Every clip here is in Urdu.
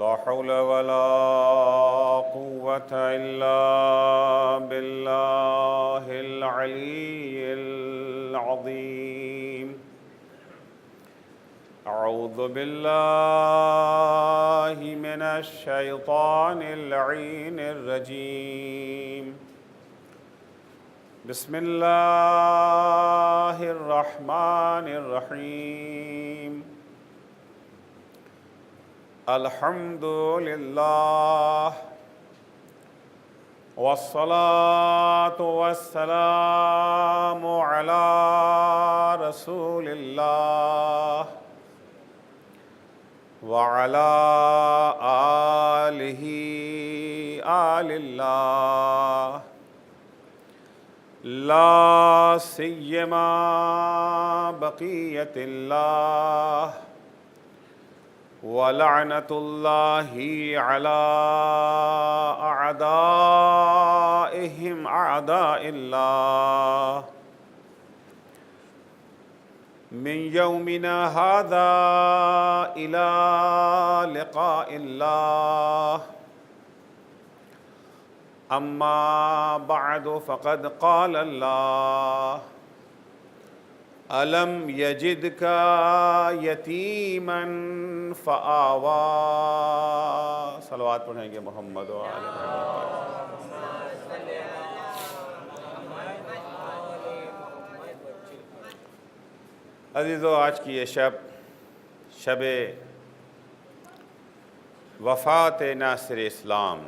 لا حول ولا قوة إلا بالله العلي العظيم. أعوذ بالله من الشيطان اللعين الرجيم. بسم الله الرحمن الرحيم. الحمد لله والصلاة والسلام على رسول الله وعلى آله آل الله لا سيما بقية الله وَلَعْنَةُ اللَّهِ عَلَىٰ أَعْدَائِهِمْ أَعْدَاءِ اللَّهِ مِنْ يَوْمِنَا هَذَا إِلَىٰ لِقَاءِ اللَّهِ. أَمَّا بَعْدُ فَقَدْ قَالَ اللَّهُ أَلَمْ يَجِدْكَ يَتِيمًا فَآوَىٰ. صلوات پڑھیں گے محمد و آل محمد. عزیزو، آج کی یہ شب وفات ناصر اسلام،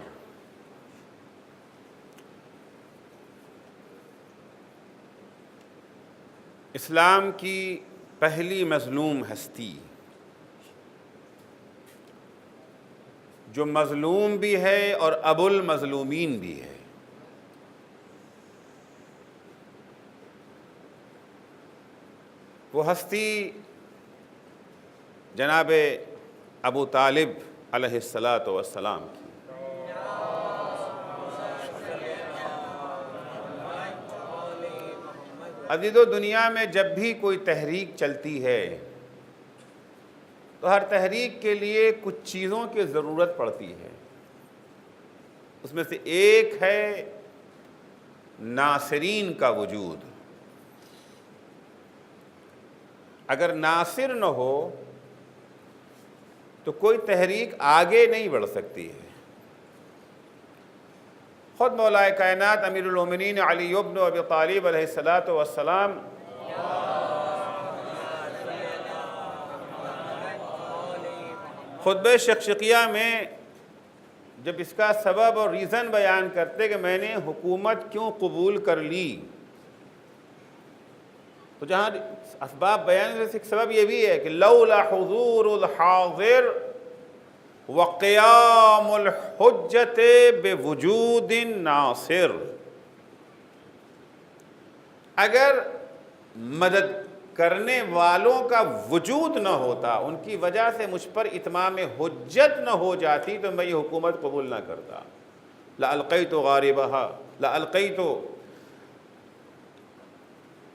اسلام کی پہلی مظلوم ہستی، جو مظلوم بھی ہے اور ابو المظلومین بھی ہے. وہ ہستی جناب ابو طالب علیہ السلام کی. عزیزو، دنیا میں جب بھی کوئی تحریک چلتی ہے تو ہر تحریک کے لیے کچھ چیزوں کی ضرورت پڑتی ہے. اس میں سے ایک ہے ناصرین کا وجود. اگر ناصر نہ ہو تو کوئی تحریک آگے نہیں بڑھ سکتی ہے. خود مولا کائنات امیر المومنین علی بن ابی طالب علیہ السلام خطبہ شقشقیہ میں جب اس کا سبب اور ریزن بیان کرتے کہ میں نے حکومت کیوں قبول کر لی، تو جہاں اسباب بیان سے ایک سبب یہ بھی ہے کہ لولا حضور الحاضر وقیام الحجت بوجود ناصر. اگر مدد کرنے والوں کا وجود نہ ہوتا، ان کی وجہ سے مجھ پر اتمام حجت نہ ہو جاتی، تو میں یہ حکومت قبول نہ کرتا. لألقیت غاربہا لألقیت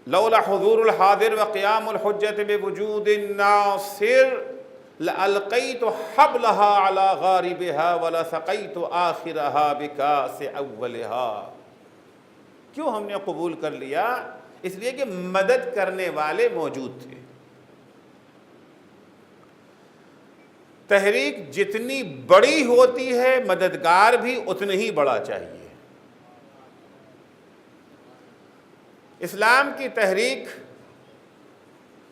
لولا حضور الحاضر وقیام الحجت بوجود ناصر لألقیت حبلها على غاربها ولسقیت آخرها بکاس اولها. کیوں ہم نے قبول کر لیا؟ اس لیے کہ مدد کرنے والے موجود تھے. تحریک جتنی بڑی ہوتی ہے مددگار بھی اتنا ہی بڑا چاہیے. اسلام کی تحریک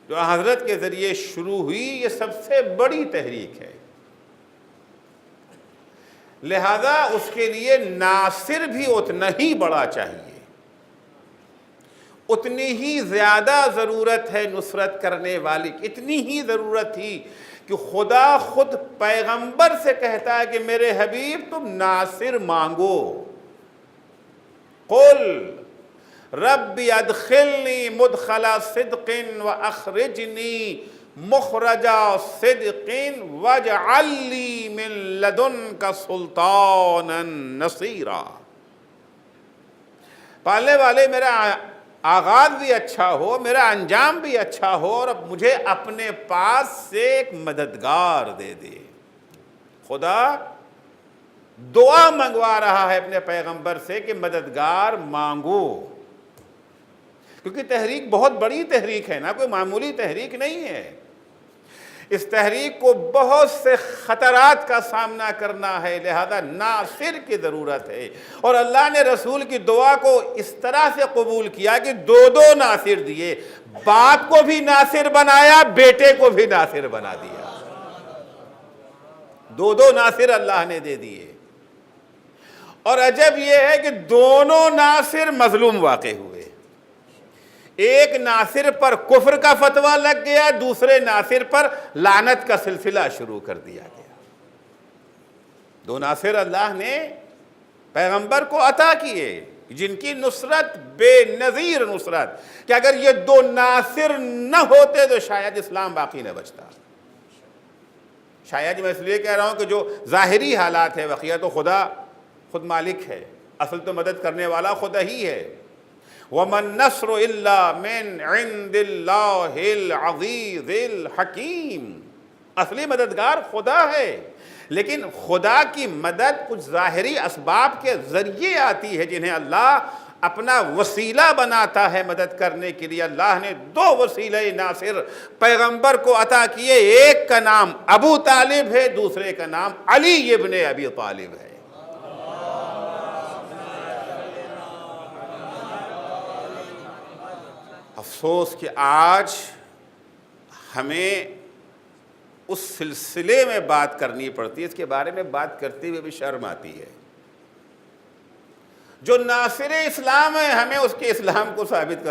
جو حضرت کے ذریعے شروع ہوئی، یہ سب سے بڑی تحریک ہے. لہذا اس کے لیے ناصر بھی اتنا ہی بڑا چاہیے. اتنی ہی زیادہ ضرورت ہے نصرت کرنے والی. اتنی ہی ضرورت تھی کہ خدا خود پیغمبر سے کہتا ہے کہ میرے حبیب تم ناصر مانگو. قل رب ادخلنی مدخل صدق واخرجنی مخرج صدق واجعل لی من لدنک سلطانا نصیرا. پالنے والے میرا آغاز بھی اچھا ہو، میرا انجام بھی اچھا ہو، اور اب مجھے اپنے پاس سے ایک مددگار دے دے. خدا دعا منگوا رہا ہے اپنے پیغمبر سے کہ مددگار مانگو، کیونکہ تحریک بہت بڑی تحریک ہے نا، کوئی معمولی تحریک نہیں ہے۔ اس تحریک کو بہت سے خطرات کا سامنا کرنا ہے، لہذا ناصر کی ضرورت ہے۔ اور اللہ نے رسول کی دعا کو اس طرح سے قبول کیا کہ دو ناصر دیے، باپ کو بھی ناصر بنایا، بیٹے کو بھی ناصر بنا دیا، دو ناصر اللہ نے دے دیے۔ اور عجب یہ ہے کہ دونوں ناصر مظلوم واقع ہوئے، ایک ناصر پر کفر کا فتویٰ لگ گیا، دوسرے ناصر پر لعنت کا سلسلہ شروع کر دیا گیا۔ دو ناصر اللہ نے پیغمبر کو عطا کیے جن کی نصرت بے نظیر نصرت، کہ اگر یہ دو ناصر نہ ہوتے تو شاید اسلام باقی نہ بچتا۔ شاید میں اس لیے کہہ رہا ہوں کہ جو ظاہری حالات ہے وقیہ تو خدا خود مالک ہے، اصل تو مدد کرنے والا خدا ہی ہے۔ وَمَن نَّصْرُ إِلَّا مِنْ عِنْدِ اللَّهِ الْعَزِيزِ الْحَكِيمِ، اصلی مددگار خدا ہے، لیکن خدا کی مدد کچھ ظاہری اسباب کے ذریعے آتی ہے جنہیں اللہ اپنا وسیلہ بناتا ہے مدد کرنے کے لیے۔ اللہ نے دو وسیلہ ناصر پیغمبر کو عطا کیے، ایک کا نام ابو طالب ہے، دوسرے کا نام علی ابن ابی طالب ہے۔ افسوس کہ آج ہمیں اس سلسلے میں بات کرنی پڑتی ہے، اس کے بارے میں بات کرتے ہوئے بھی شرم آتی ہے۔ جو ناصر اسلام ہے ہمیں اس کے اسلام کو ثابت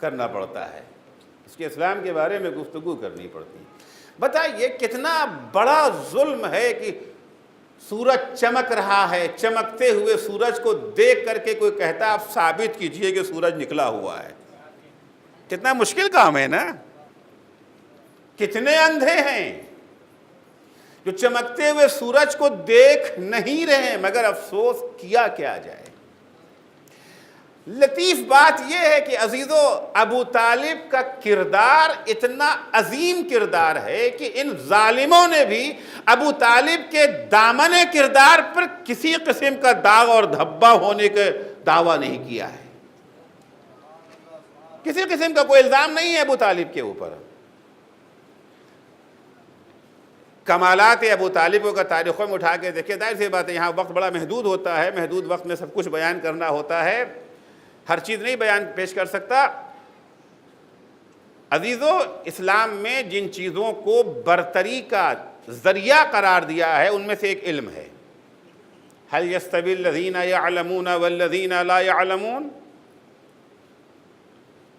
کرنا پڑتا ہے، اس کے اسلام کے بارے میں گفتگو کرنی پڑتی ہے۔ بتائیے کتنا بڑا ظلم ہے کہ سورج چمک رہا ہے، چمکتے ہوئے سورج کو دیکھ کر کے کوئی کہتا آپ ثابت کیجئے کہ سورج نکلا ہوا ہے۔ کتنا مشکل کام ہے نا، کتنے اندھے ہیں جو چمکتے ہوئے سورج کو دیکھ نہیں رہے، مگر افسوس کیا جائے۔ لطیف بات یہ ہے کہ عزیزو، ابو طالب کا کردار اتنا عظیم کردار ہے کہ ان ظالموں نے بھی ابو طالب کے دامن کردار پر کسی قسم کا داغ اور دھبا ہونے کا دعویٰ نہیں کیا ہے، کسی قسم کا کوئی الزام نہیں ہے ابو طالب کے اوپر۔ کمالات ابو طالب کا تاریخوں میں اٹھا کے دیکھیں، ظاہر سی بات ہے یہاں وقت بڑا محدود ہوتا ہے، محدود وقت میں سب کچھ بیان کرنا ہوتا ہے، ہر چیز نہیں بیان پیش کر سکتا۔ عزیزو، اسلام میں جن چیزوں کو برتری کا ذریعہ قرار دیا ہے ان میں سے ایک علم ہے۔ هل يستوي الذين يعلمون والذين لا يعلمون،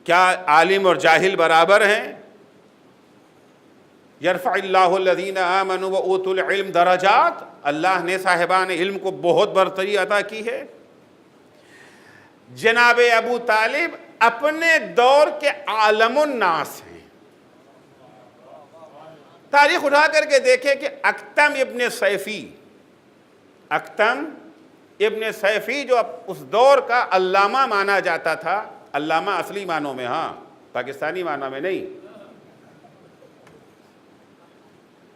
کیا عالم اور جاہل برابر ہیں؟ یرفع اللہ الذین آمنوا وأوتوا العلم درجات، اللہ نے صاحبان علم کو بہت برتری عطا کی ہے۔ جناب ابو طالب اپنے دور کے عالم الناس ہیں۔ تاریخ اٹھا کر کے دیکھیں کہ اکتم ابن سیفی جو اس دور کا علامہ مانا جاتا تھا، علامہ اصلی معنوں میں، ہاں پاکستانی معنوں میں نہیں،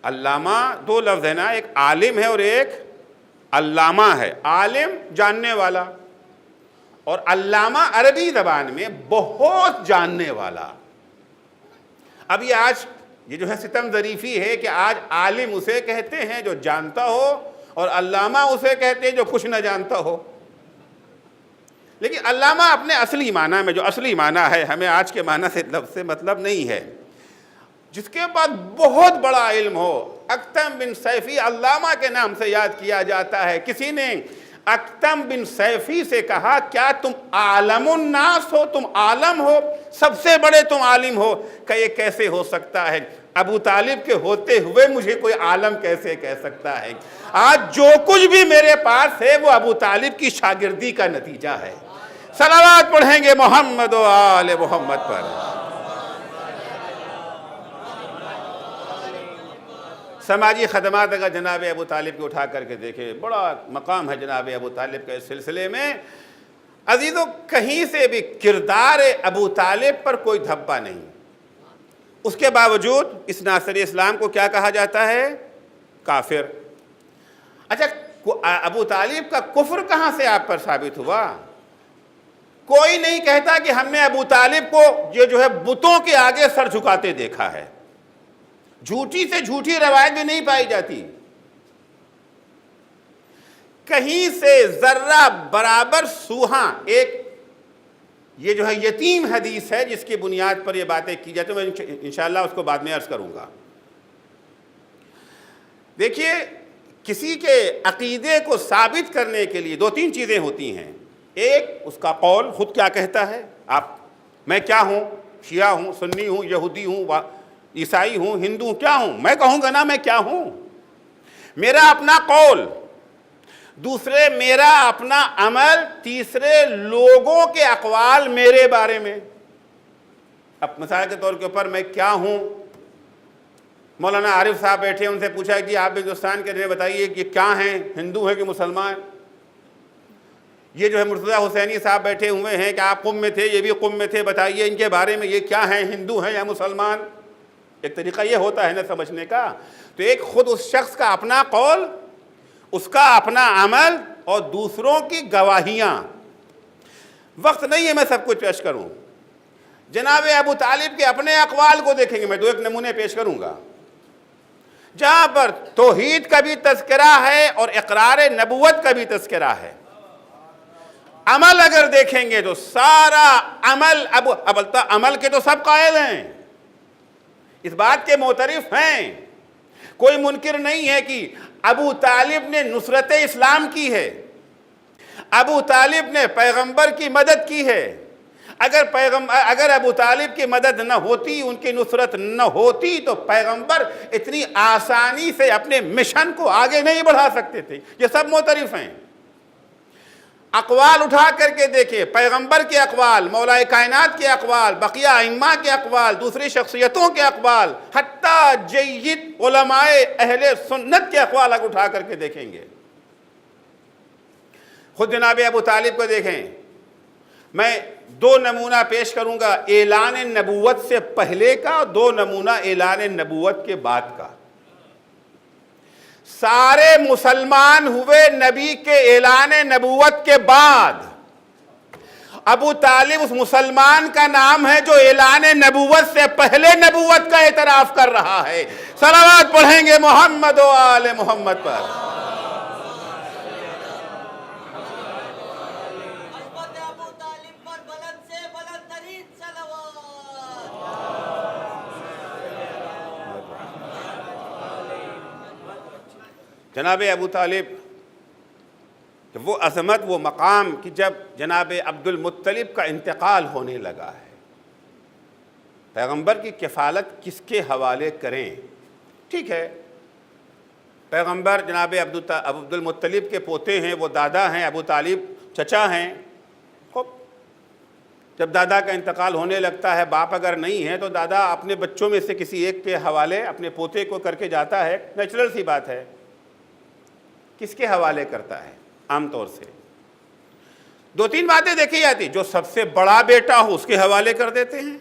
علامہ دو لفظ ہے نا، ایک عالم ہے اور ایک علامہ ہے۔ عالم جاننے والا اور علامہ عربی زبان میں بہت جاننے والا۔ اب یہ جو ہے ستم ظریفی ہے کہ آج عالم اسے کہتے ہیں جو جانتا ہو اور علامہ اسے کہتے ہیں جو کچھ نہ جانتا ہو۔ لیکن علامہ اپنے اصلی معنی میں، جو اصلی معنی ہے، ہمیں آج کے معنی سے لفظ سے مطلب نہیں ہے، جس کے پاس بہت بڑا علم ہو۔ اکتم بن سیفی علامہ کے نام سے یاد کیا جاتا ہے۔ کسی نے اکتم بن سیفی سے کہا کیا تم عالم الناس ہو، تم عالم ہو، سب سے بڑے تم عالم ہو؟ کہ یہ کیسے ہو سکتا ہے؟ ابو طالب کے ہوتے ہوئے مجھے کوئی عالم کیسے کہہ سکتا ہے؟ آج جو کچھ بھی میرے پاس ہے وہ ابو طالب کی شاگردی کا نتیجہ ہے۔ صلوات پڑھیں گے محمد و آل محمد پر۔ سماجی خدمات اگر جناب ابو طالب کو اٹھا کر کے دیکھیں، بڑا مقام ہے جناب ابو طالب کے اس سلسلے میں۔ عزیزو، کہیں سے بھی کردار ابو طالب پر کوئی دھبا نہیں، اس کے باوجود اس ناصر اسلام کو کیا کہا جاتا ہے؟ کافر۔ اچھا ابو طالب کا کفر کہاں سے آپ پر ثابت ہوا؟ کوئی نہیں کہتا کہ ہم نے ابو طالب کو یہ جو ہے بتوں کے آگے سر جھکاتے دیکھا ہے. جھوٹی سے جھوٹی روایت بھی نہیں پائی جاتی. کہیں سے ذرہ برابر سوہاں ایک یہ جو ہے یتیم حدیث ہے جس کی بنیاد پر یہ باتیں کی جاتی ہیں. میں انشاءاللہ اس کو بعد میں عرض کروں گا. دیکھیے کسی کے عقیدے کو ثابت کرنے کے لیے دو تین چیزیں ہوتی ہیں. ایک اس کا قول خود کیا کہتا ہے. میں کیا ہوں؟ شیعہ ہوں، سنی ہوں، یہودی ہوں، عیسائی ہوں، ہندو ہوں، کیا ہوں؟ میں کہوں گا نا میں کیا ہوں. میرا اپنا قول، دوسرے میرا اپنا عمل، تیسرے لوگوں کے اقوال میرے بارے میں. اب مثال کے طور کے اوپر میں کیا ہوں؟ مولانا عارف صاحب بیٹھے، ان سے پوچھا کہ آپ ہندوستان کے رہنے بتائیے کہ کیا ہیں، ہندو ہیں کہ مسلمان؟ یہ جو ہے مرتضیٰ حسینی صاحب بیٹھے ہوئے ہیں کہ آپ قم میں تھے، یہ بھی قم میں تھے، بتائیے ان کے بارے میں یہ کیا ہیں، ہندو ہیں یا مسلمان؟ ایک طریقہ یہ ہوتا ہے نا سمجھنے کا. تو ایک خود اس شخص کا اپنا قول، اس کا اپنا عمل، اور دوسروں کی گواہیاں. وقت نہیں ہے میں سب کچھ پیش کروں. جناب ابو طالب کے اپنے اقوال کو دیکھیں گے. میں دو ایک نمونے پیش کروں گا جہاں پر توحید کا بھی تذکرہ ہے اور اقرار نبوت کا بھی تذکرہ ہے. عمل اگر دیکھیں گے تو سارا عمل عمل کے تو سب قائل ہیں، اس بات کے معترف ہیں. کوئی منکر نہیں ہے کہ ابو طالب نے نصرت اسلام کی ہے، ابو طالب نے پیغمبر کی مدد کی ہے. اگر ابو طالب کی مدد نہ ہوتی، ان کی نصرت نہ ہوتی، تو پیغمبر اتنی آسانی سے اپنے مشن کو آگے نہیں بڑھا سکتے تھے. یہ سب معترف ہیں. اقوال اٹھا کر کے دیکھیں، پیغمبر کے اقوال، مولا کائنات کے اقوال، بقیہ ائمہ کے اقوال، دوسری شخصیتوں کے اقوال، حتیٰ جید علماء اہل سنت کے اقوال اگر اٹھا کر کے دیکھیں گے. خود جناب ابو طالب کو دیکھیں. میں دو نمونہ پیش کروں گا، اعلان نبوت سے پہلے کا، دو نمونہ اعلان نبوت کے بعد کا. سارے مسلمان ہوئے نبی کے اعلان نبوت کے بعد. ابو طالب اس مسلمان کا نام ہے جو اعلان نبوت سے پہلے نبوت کا اعتراف کر رہا ہے. صلوات پڑھیں گے محمد و آل محمد پر. جناب ابو طالب وہ عظمت، وہ مقام کہ جب جناب عبد المطلب کا انتقال ہونے لگا ہے، پیغمبر کی کفالت کس کے حوالے کریں؟ ٹھیک ہے، پیغمبر جناب عبد المطلب کے پوتے ہیں، وہ دادا ہیں، ابو طالب چچا ہیں. جب دادا کا انتقال ہونے لگتا ہے، باپ اگر نہیں ہے تو دادا اپنے بچوں میں سے کسی ایک کے حوالے اپنے پوتے کو کر کے جاتا ہے. نیچرل سی بات ہے. کس کے حوالے کرتا ہے؟ عام طور سے دو تین باتیں دیکھی جاتی. جو سب سے بڑا بیٹا ہو اس کے حوالے کر دیتے ہیں،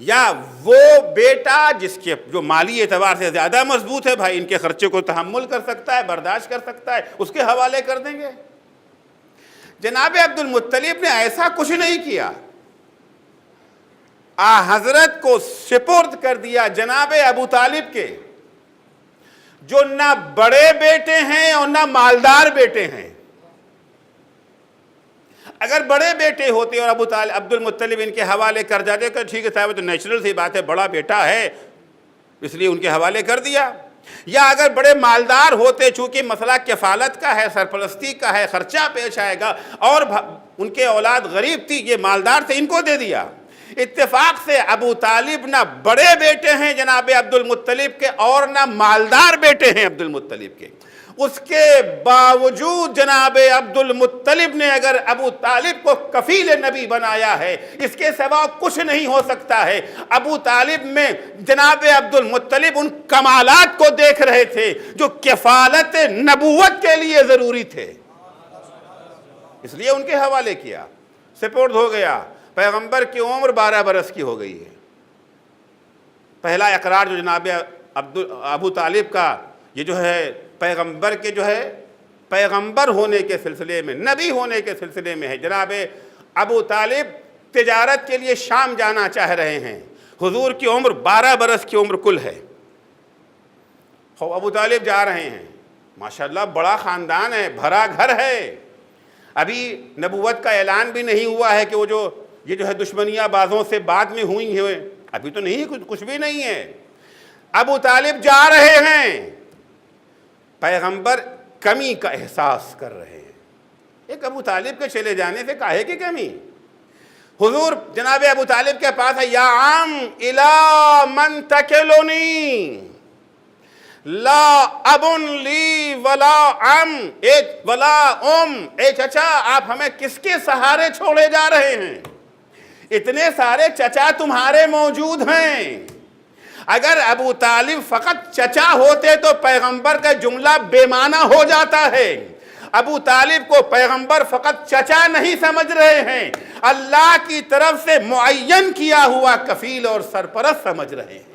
یا وہ بیٹا جس کے جو مالی اعتبار سے زیادہ مضبوط ہے، بھائی ان کے خرچے کو تحمل کر سکتا ہے، برداشت کر سکتا ہے، اس کے حوالے کر دیں گے. جناب عبد المطلب نے ایسا کچھ نہیں کیا. حضرت کو سپرد کر دیا جناب ابو طالب کے، جو نہ بڑے بیٹے ہیں اور نہ مالدار بیٹے ہیں. اگر بڑے بیٹے ہوتے اور عبد المطلب ان کے حوالے کر جاتے کہ ٹھیک ہے صاحب تو نیچرل سی بات ہے، بڑا بیٹا ہے اس لیے ان کے حوالے کر دیا. یا اگر بڑے مالدار ہوتے، چونکہ مسئلہ کفالت کا ہے، سرپرستی کا ہے، خرچہ پیش آئے گا، اور ان کے اولاد غریب تھی، یہ مالدار تھے، ان کو دے دیا. اتفاق سے ابو طالب نہ بڑے بیٹے ہیں جناب عبد المطلب کے اور نہ مالدار بیٹے ہیں عبد المطلب کے. اس کے باوجود جناب عبد المطلب نے اگر ابو طالب کو کفیل نبی بنایا ہے، اس کے سوا کچھ نہیں ہو سکتا ہے. ابو طالب میں جناب عبد المطلب ان کمالات کو دیکھ رہے تھے جو کفالت نبوت کے لیے ضروری تھے، اس لیے ان کے حوالے کیا. سپرد ہو گیا. پیغمبر کی عمر 12 برس کی ہو گئی ہے. پہلا اقرار جو جناب ابو طالب کا یہ جو ہے پیغمبر کے جو ہے پیغمبر ہونے کے سلسلے میں، نبی ہونے کے سلسلے میں ہے۔ جناب ابو طالب تجارت کے لیے شام جانا چاہ رہے ہیں، حضور کی عمر 12 برس کی عمر کل ہے، ابو طالب جا رہے ہیں، ماشاءاللہ بڑا خاندان ہے، بھرا گھر ہے، ابھی نبوت کا اعلان بھی نہیں ہوا ہے کہ وہ یہ جو ہے دشمنیاں بازوں سے بعد میں ہوئی ہیں، ابھی تو نہیں، کچھ بھی نہیں ہے۔ ابو طالب جا رہے ہیں، پیغمبر کمی کا احساس کر رہے ہیں۔ ایک ابو طالب کے چلے جانے سے کاہے کی کمی؟ حضور جناب ابو طالب کے پاس ہے، یا عم الی من تکلونی لا ابن لی ولا ام ولا اے چچا آپ ہمیں کس کے سہارے چھوڑے جا رہے ہیں؟ اتنے سارے چچا تمہارے موجود ہیں۔ اگر ابو طالب فقط چچا ہوتے تو پیغمبر کا جملہ بے معنی ہو جاتا ہے۔ ابو طالب کو پیغمبر فقط چچا نہیں سمجھ رہے ہیں، اللہ کی طرف سے معین کیا ہوا کفیل اور سرپرست سمجھ رہے ہیں۔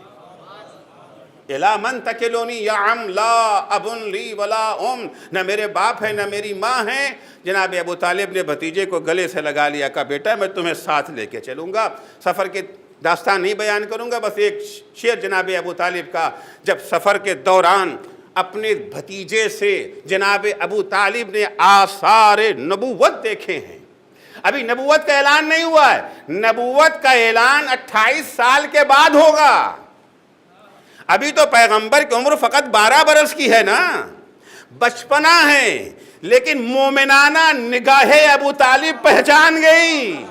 اِلَى مَن تَكِلُونِي یا عم لا ابن لی ولا ام، نہ میرے باپ ہے نہ میری ماں ہے۔ جناب ابو طالب نے بھتیجے کو گلے سے لگا لیا، کہا بیٹا میں تمہیں ساتھ لے کے چلوں گا، سفر کے داستان نہیں بیان کروں گا، بس ایک شعر جناب ابو طالب کا، جب سفر کے دوران اپنے بھتیجے سے جناب ابو طالب نے آثار نبوت دیکھے ہیں۔ ابھی نبوت کا اعلان نہیں ہوا ہے، نبوت کا اعلان 28 سال کے بعد ہوگا۔ ابھی تو پیغمبر کی عمر فقط 12 برس کی ہے نا، بچپنا ہے، لیکن مومنانہ نگاہ ابو طالب پہچان گئی،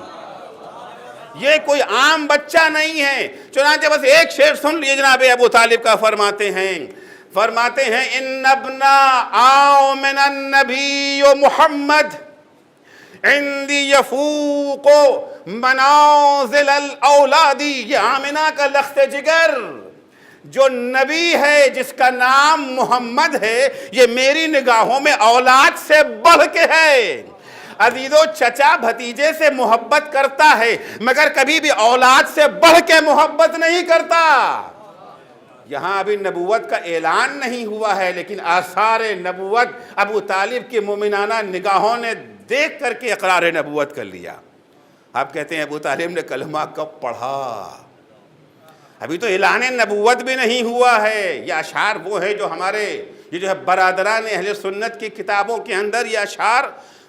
یہ کوئی عام بچہ نہیں ہے۔ چنانچہ بس ایک شعر سن لیے جناب ابو طالب کا، فرماتے ہیں ان ابنا آؤ من النبی محمد عندی یفوق منازل الاولادی، یہ آمنہ کا لخت جگر جو نبی ہے جس کا نام محمد ہے، یہ میری نگاہوں میں اولاد سے بڑھ کے ہے۔ عزیزو چچا بھتیجے سے محبت کرتا ہے مگر کبھی بھی اولاد سے بڑھ کے محبت نہیں کرتا۔ یہاں ابھی نبوت کا اعلان نہیں ہوا ہے، لیکن آثار نبوت ابو طالب کی مومنانہ نگاہوں نے دیکھ کر کے اقرار نبوت کر لیا۔ آپ کہتے ہیں ابو طالب نے کلمہ کب پڑھا؟ ابھی تو اعلان نبوت بھی نہیں ہوا ہے۔ یہ اشعار وہ ہے جو ہمارے یہ جو ہے برادران اہل سنت کی کتابوں کے اندر یہ اشعار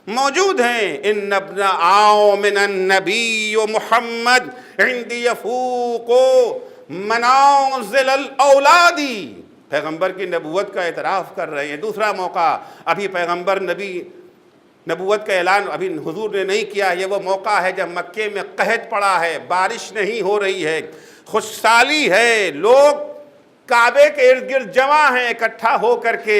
موجود ہیں۔ ان ابن آؤ من النبی محمد عندی یفوق منازل الاولادی، پیغمبر کی نبوت کا اعتراف کر رہے ہیں۔ دوسرا موقع، ابھی پیغمبر نبوت کا اعلان ابھی حضور نے نہیں کیا، یہ وہ موقع ہے جب مکے میں قحط پڑا ہے، بارش نہیں ہو رہی ہے، خوشحالی ہے، لوگ کعبے کے ارد گرد جمع ہیں، اکٹھا ہو کر کے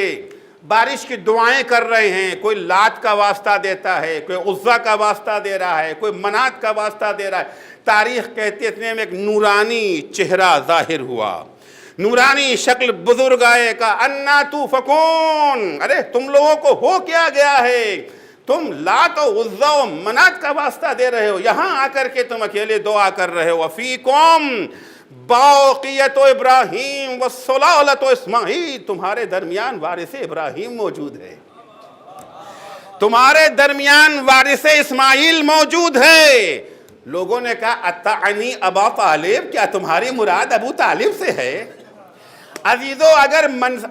بارش کی دعائیں کر رہے ہیں۔ کوئی لات کا واسطہ دیتا ہے، کوئی عزا کا واسطہ دے رہا ہے، کوئی منات کا واسطہ دے رہا ہے۔ تاریخ کہتے اتنے میں ایک نورانی چہرہ ظاہر ہوا، نورانی شکل بزرگ آئے، کہا انا توفکون، ارے تم لوگوں کو ہو کیا گیا ہے؟ تم لات و عزا و منات کا واسطہ دے رہے ہو، یہاں آ کر کے تم اکیلے دعا کر رہے ہو۔ وفیکم باقیت و ابراہیم و سلالت و اسماعیل، تمہارے درمیان وارث ابراہیم موجود ہے، تمہارے درمیان وارث اسماعیل موجود ہے۔ لوگوں نے کہا اتعنی ابا طالب، کیا تمہاری مراد ابو طالب سے ہے؟ عزیزو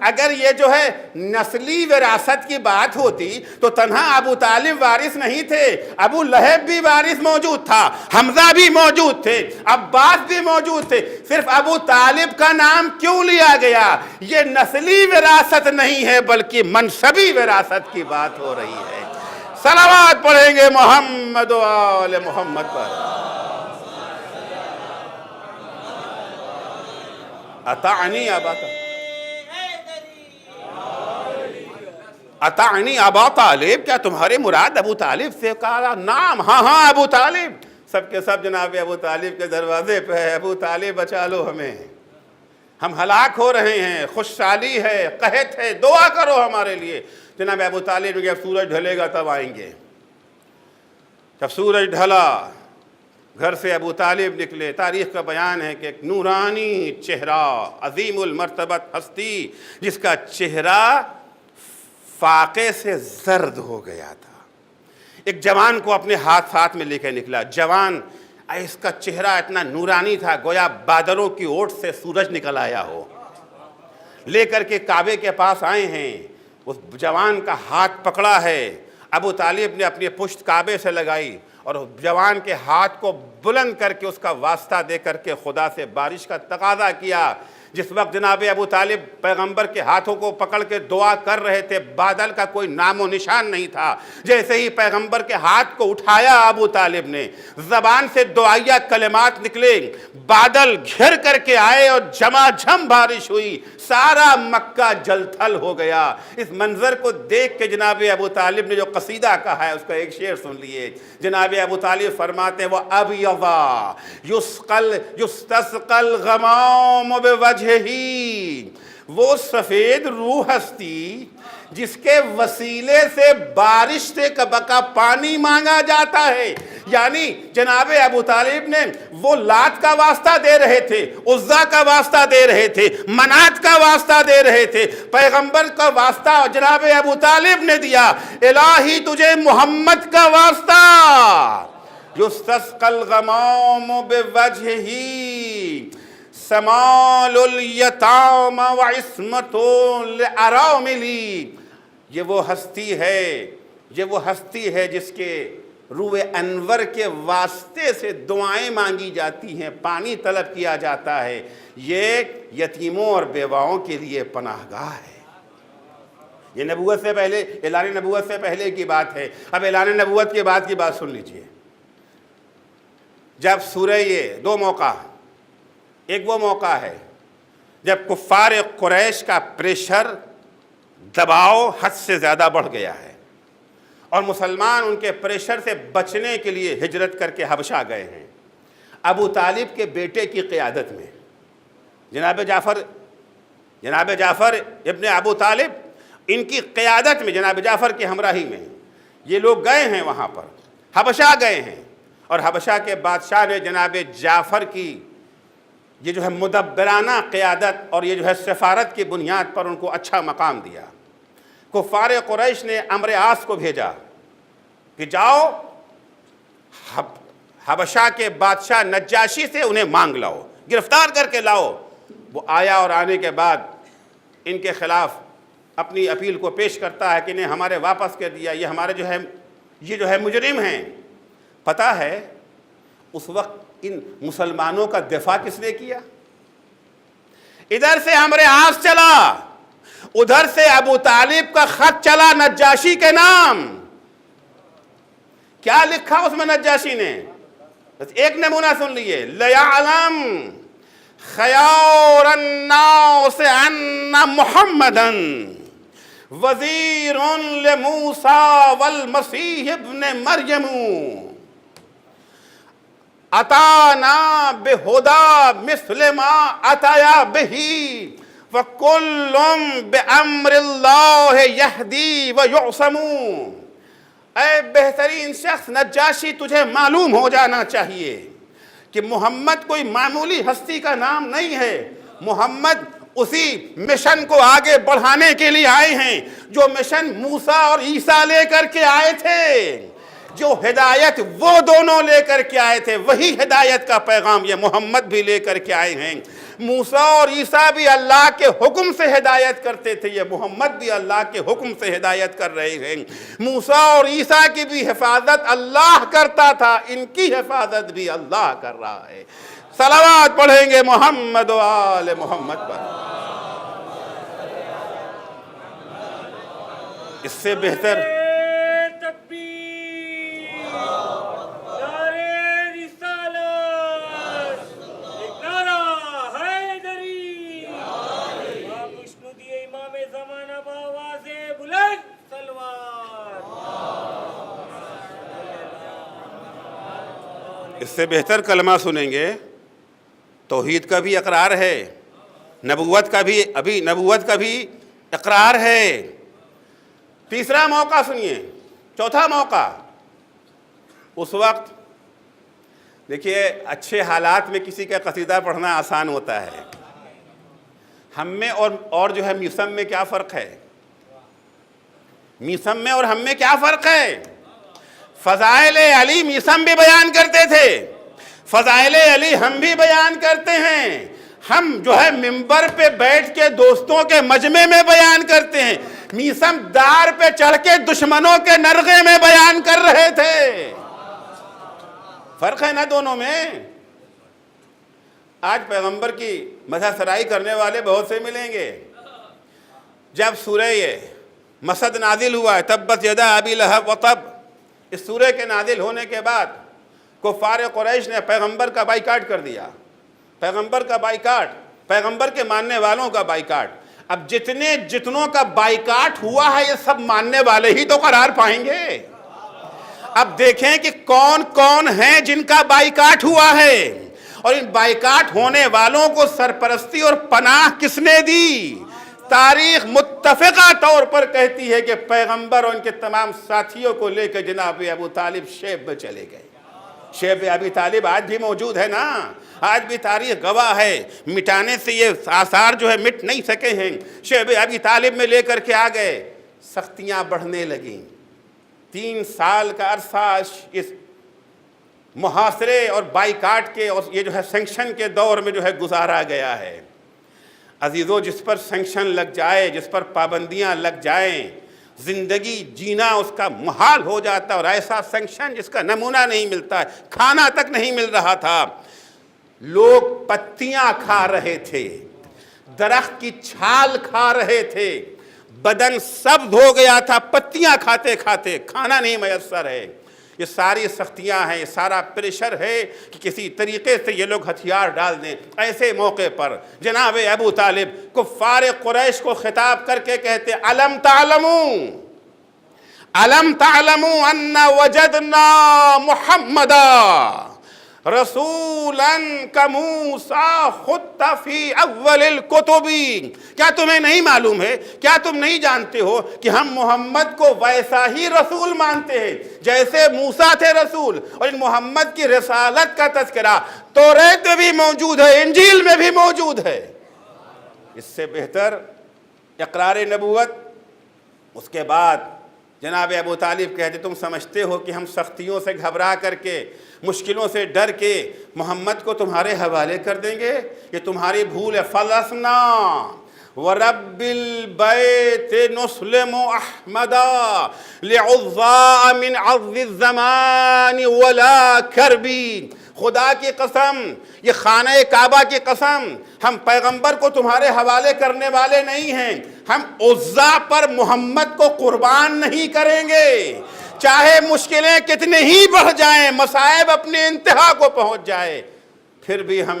اگر یہ جو ہے نسلی وراثت کی بات ہوتی تو تنہا ابو طالب وارث نہیں تھے، ابو لہب بھی وارث موجود تھا، حمزہ بھی موجود تھے، عباس بھی موجود تھے، صرف ابو طالب کا نام کیوں لیا گیا؟ یہ نسلی وراثت نہیں ہے بلکہ منصبی وراثت کی بات ہو رہی ہے۔ صلوات پڑھیں گے محمد و آل محمد پر۔ اطعنی ابا طالب، کیا تمہارے مراد ابو طالب سے؟ کہا نام، ہاں ابو طالب۔ سب کے سب جناب ابو طالب کے دروازے پہ ہے، ابو طالب بچا لو ہمیں، ہم ہلاک ہو رہے ہیں، خوشحالی ہے، قحط ہے، دعا کرو ہمارے لیے۔ جناب ابو طالب نے جب سورج ڈھلے گا تب آئیں گے۔ جب سورج ڈھلا، گھر سے ابو طالب نکلے، تاریخ کا بیان ہے کہ ایک نورانی چہرہ، عظیم المرتبت ہستی، جس کا چہرہ فاقے سے زرد ہو گیا تھا۔ ایک جوان کو اپنے ساتھ میں لے کے نکلا۔ جوان، اس کا چہرہ اتنا نورانی تھا گویا بادلوں کی اوٹ سے سورج نکل آیا ہو۔ لے کر کے کعبے کے پاس آئے ہیں، اس جوان کا ہاتھ پکڑا ہے۔ ابو طالب نے اپنی پشت کعبے سے لگائی اور جوان کے ہاتھ کو بلند کر کے اس کا واسطہ دے کر کے خدا سے بارش کا تقاضا کیا۔ جس وقت جناب ابو طالب پیغمبر کے ہاتھوں کو پکڑ کے دعا کر رہے تھے، بادل کا کوئی نام و نشان نہیں تھا۔ جیسے ہی پیغمبر کے ہاتھ کو اٹھایا ابو طالب نے، زبان سے دعائیہ کلمات نکلے، بادل گھر کر کے آئے اور جھما جھم بارش ہوئی، سارا مکہ جل تھل ہو گیا۔ اس منظر کو دیکھ کے جناب ابو طالب نے جو قصیدہ کہا ہے اس کا ایک شعر سن لیے۔ جناب ابو طالب فرماتے ہیں وہ ابیضا یستسقى الغمام بوجهہ، وہ سفید روح ہستی جس کے وسیلے سے بارش سے کا پانی مانگا جاتا ہے۔ یعنی جناب ابو طالب نے وہ لات کا واسطہ دے رہے تھے، عزا کا واسطہ دے رہے تھے، منات کا واسطہ دے رہے تھے، پیغمبر کا واسطہ جناب ابو طالب نے دیا۔ الہی تجھے محمد کا واسطہ، یستسقى الغمام بوجهہ سمال الیتام وعصمت الارامل۔ یہ وہ ہستی ہے جس کے روح انور کے واسطے سے دعائیں مانگی جاتی ہیں، پانی طلب کیا جاتا ہے۔ یہ یتیموں اور بیواؤں کے لیے پناہ گاہ ہے۔ یہ نبوت سے پہلے، اعلان نبوت سے پہلے کی بات ہے۔ اب اعلان نبوت کے بعد کی بات سن لیجئے۔ جب سورہ، یہ دو موقع، ایک وہ موقع ہے جب کفار قریش کا پریشر، دباؤ حد سے زیادہ بڑھ گیا ہے اور مسلمان ان کے پریشر سے بچنے کے لیے ہجرت کر کے حبشہ گئے ہیں۔ ابو طالب کے بیٹے کی قیادت میں جناب جعفر ابن ابو طالب، ان کی قیادت میں، جناب جعفر کی ہمراہی میں یہ لوگ گئے ہیں، وہاں پر حبشہ گئے ہیں، اور حبشہ کے بادشاہ نے جناب جعفر کی یہ جو ہے مدبرانہ قیادت اور یہ جو ہے سفارت کی بنیاد پر ان کو اچھا مقام دیا۔ کفار قریش نے عمرو عاص کو بھیجا کہ جاؤ حبشہ کے بادشاہ نجاشی سے انہیں مانگ لاؤ، گرفتار کر کے لاؤ۔ وہ آیا اور آنے کے بعد ان کے خلاف اپنی اپیل کو پیش کرتا ہے کہ انہیں ہمارے واپس کر دیا، یہ ہمارے جو ہے مجرم ہیں۔ پتہ ہے اس وقت ان مسلمانوں کا دفاع کس نے کیا؟ ادھر سے عمرو عاص چلا، ادھر سے ابو طالب کا خط چلا نجاشی کے نام۔ کیا لکھا اس میں نجاشی نے؟ بس ایک نمونہ سن لیے، لَيَعْلَمْ خَيَارَ النَّاسِ أَنَّ مُحَمَّدًا وَزِيرٌ لِمُوسَى وَالْمَسِيحِ ابْنِ مَرْيَمُ اتانا بہدا مثل ما اتایا بہی وکل بامر اللہ یہدی ویعصم۔ اے بہترین شخص نجاشی، تجھے معلوم ہو جانا چاہیے کہ محمد کوئی معمولی ہستی کا نام نہیں ہے۔ محمد اسی مشن کو آگے بڑھانے کے لیے آئے ہیں جو مشن موسیٰ اور عیسیٰ لے کر کے آئے تھے۔ جو ہدایت وہ دونوں لے کر کے آئے تھے، وہی ہدایت کا پیغام یہ محمد بھی لے کر کے آئے ہیں۔ موسیٰ اور عیسیٰ بھی اللہ کے حکم سے ہدایت کرتے تھے، یہ محمد بھی اللہ کے حکم سے ہدایت کر رہے ہیں۔ موسیٰ اور عیسیٰ کی بھی حفاظت اللہ کرتا تھا، ان کی حفاظت بھی اللہ کر رہا ہے۔ صلوات پڑھیں گے محمد و آل محمد پر۔ اس سے بہتر اس سے بہتر کلمہ سنیں گے۔ توحید کا بھی اقرار ہے، نبوت کا بھی اقرار ہے۔ تیسرا موقع سنیے، چوتھا موقع۔ اس وقت دیکھیے، اچھے حالات میں کسی کا قصیدہ پڑھنا آسان ہوتا ہے۔ ہم میں اور جو ہے موسم میں کیا فرق ہے؟ میثم میں اور ہم میں کیا فرق ہے؟ فضائل علی میثم بھی بیان کرتے تھے، فضائل علی ہم بھی بیان کرتے ہیں، ہم جو ہے منبر پہ بیٹھ کے دوستوں کے مجمع میں بیان کرتے ہیں، میثم دار پہ چڑھ کے دشمنوں کے نرغے میں بیان کر رہے تھے۔ فرق ہے نا دونوں میں؟ آج پیغمبر کی مدح سرائی کرنے والے بہت سے ملیں گے۔ جب سورہ مسد نازل ہوا ہے، تبت یدا ابی لہب وطب، اس سورہ کے نازل ہونے کے بعد کفار قریش نے پیغمبر کا بائیکاٹ کر دیا، پیغمبر کا بائیکاٹ، پیغمبر کے ماننے والوں کا بائیکاٹ۔ اب جتنوں کا بائیکاٹ ہوا ہے یہ سب ماننے والے ہی تو قرار پائیں گے۔ اب دیکھیں کہ کون کون ہیں جن کا بائیکاٹ ہوا ہے، اور ان بائیکاٹ ہونے والوں کو سرپرستی اور پناہ کس نے دی؟ تاریخ متفقہ طور پر کہتی ہے کہ پیغمبر اور ان کے تمام ساتھیوں کو لے کر جناب ابو طالب شیب میں چلے گئے۔ شیب ابی طالب آج بھی موجود ہے نا، آج بھی تاریخ گواہ ہے، مٹانے سے یہ آثار جو ہے مٹ نہیں سکے ہیں۔ شیب ابی طالب میں لے کر کے آ گئے، سختیاں بڑھنے لگیں، 3 سال کا عرصہ اس محاصرے اور بائیکاٹ کے اور یہ جو ہے سینکشن کے دور میں جو ہے گزارا گیا ہے۔ عزیزو، جس پر سینکشن لگ جائے، جس پر پابندیاں لگ جائیں، زندگی جینا اس کا محال ہو جاتا ہے، اور ایسا سینکشن جس کا نمونہ نہیں ملتا ہے، کھانا تک نہیں مل رہا تھا، لوگ پتیاں کھا رہے تھے، درخت کی چھال کھا رہے تھے، بدن سبز ہو گیا تھا پتیاں کھاتے کھاتے، کھانا نہیں میسر ہے۔ یہ ساری سختیاں ہیں، یہ سارا پریشر ہے کہ کسی طریقے سے یہ لوگ ہتھیار ڈال دیں۔ ایسے موقع پر جناب ابو طالب کفار قریش کو خطاب کر کے کہتے الم تعلموا ان وجدنا محمدا رسولا کموسیٰ خط فی اول الکتب، کیا تمہیں نہیں معلوم ہے، کیا تم نہیں جانتے ہو کہ ہم محمد کو ویسا ہی رسول مانتے ہیں جیسے موسیٰ تھے رسول، اور ان محمد کی رسالت کا تذکرہ توریت میں بھی موجود ہے، انجیل میں بھی موجود ہے۔ اس سے بہتر اقرار نبوت۔ اس کے بعد جناب ابو طالب کہتے تم سمجھتے ہو کہ ہم سختیوں سے گھبرا کر کے، مشکلوں سے ڈر کے محمد کو تمہارے حوالے کر دیں گے؟ یہ تمہاری بھول ہے۔ فلسنا ورب البیت نسلم احمدا لعظاء من عظ الزمان ولا کربی، خدا کی قسم، یہ خانہ کعبہ کی قسم، ہم پیغمبر کو تمہارے حوالے کرنے والے نہیں ہیں، ہم عزا پر محمد کو قربان نہیں کریں گے، چاہے مشکلیں کتنے ہی بڑھ جائیں، مصائب اپنے انتہا کو پہنچ جائے، پھر بھی ہم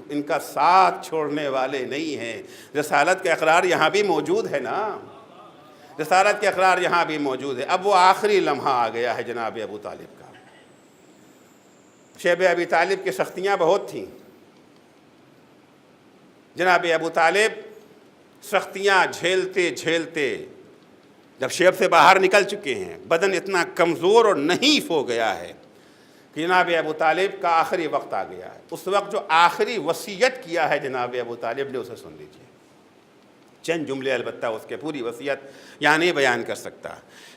ان کا ساتھ چھوڑنے والے نہیں ہیں۔ رسالت کا اقرار یہاں بھی موجود ہے نا، رسالت کا اقرار یہاں بھی موجود ہے۔ اب وہ آخری لمحہ آ گیا ہے جناب ابو طالب کا۔ شیب ابی طالب کی سختیاں بہت تھیں۔ جناب ابو طالب سختیاں جھیلتے جھیلتے جب شیب سے باہر نکل چکے ہیں، بدن اتنا کمزور اور نحیف ہو گیا ہے کہ جناب ابو طالب کا آخری وقت آ گیا ہے۔ اس وقت جو آخری وصیت کیا ہے جناب ابو طالب نے، اسے سن لیجیے، چند جملے، البتہ اس کے پوری وصیت یہاں نہیں بیان کر سکتا۔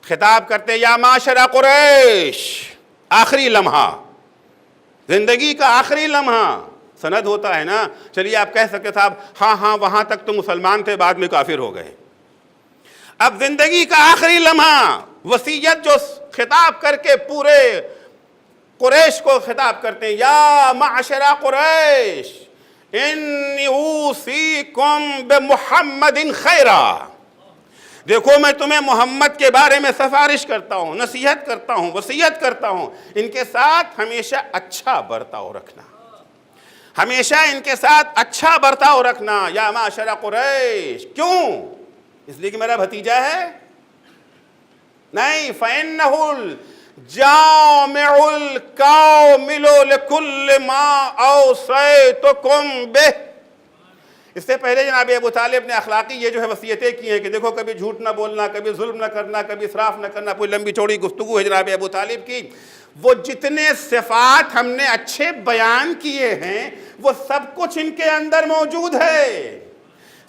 خطاب کرتے یا معاشر قریش، آخری لمحہ، زندگی کا آخری لمحہ، سند ہوتا ہے نا، چلیے آپ کہہ سکتے صاحب ہاں وہاں تک تو مسلمان تھے، بعد میں کافر ہو گئے۔ اب زندگی کا آخری لمحہ، وصیت جو خطاب کر کے پورے قریش کو خطاب کرتے ہیں، یا معاشر قریش انی اوصیکم بمحمد خیرا، دیکھو میں تمہیں محمد کے بارے میں سفارش کرتا ہوں، نصیحت کرتا ہوں، وصیت کرتا ہوں، ان کے ساتھ ہمیشہ اچھا برتاؤ رکھنا، ہمیشہ ان کے ساتھ اچھا برتاؤ رکھنا۔ یا معاشر قریش، کیوں؟ اس لیے کہ میرا بھتیجا ہے؟ نہیں، فَإِنَّهُ الْجَامِعُ الْكَامِلُ لِكُلِّ مَا أَوْصَيْتُكُمْ بِهِ۔ اس سے پہلے جناب ابو طالب نے اخلاقی یہ جو ہے وصیتیں کی ہیں کہ دیکھو کبھی جھوٹ نہ بولنا، کبھی ظلم نہ کرنا، کبھی اسراف نہ کرنا، کوئی لمبی چوڑی گفتگو ہے جناب ابو طالب کی۔ وہ جتنے صفات ہم نے اچھے بیان کیے ہیں وہ سب کچھ ان کے اندر موجود ہے۔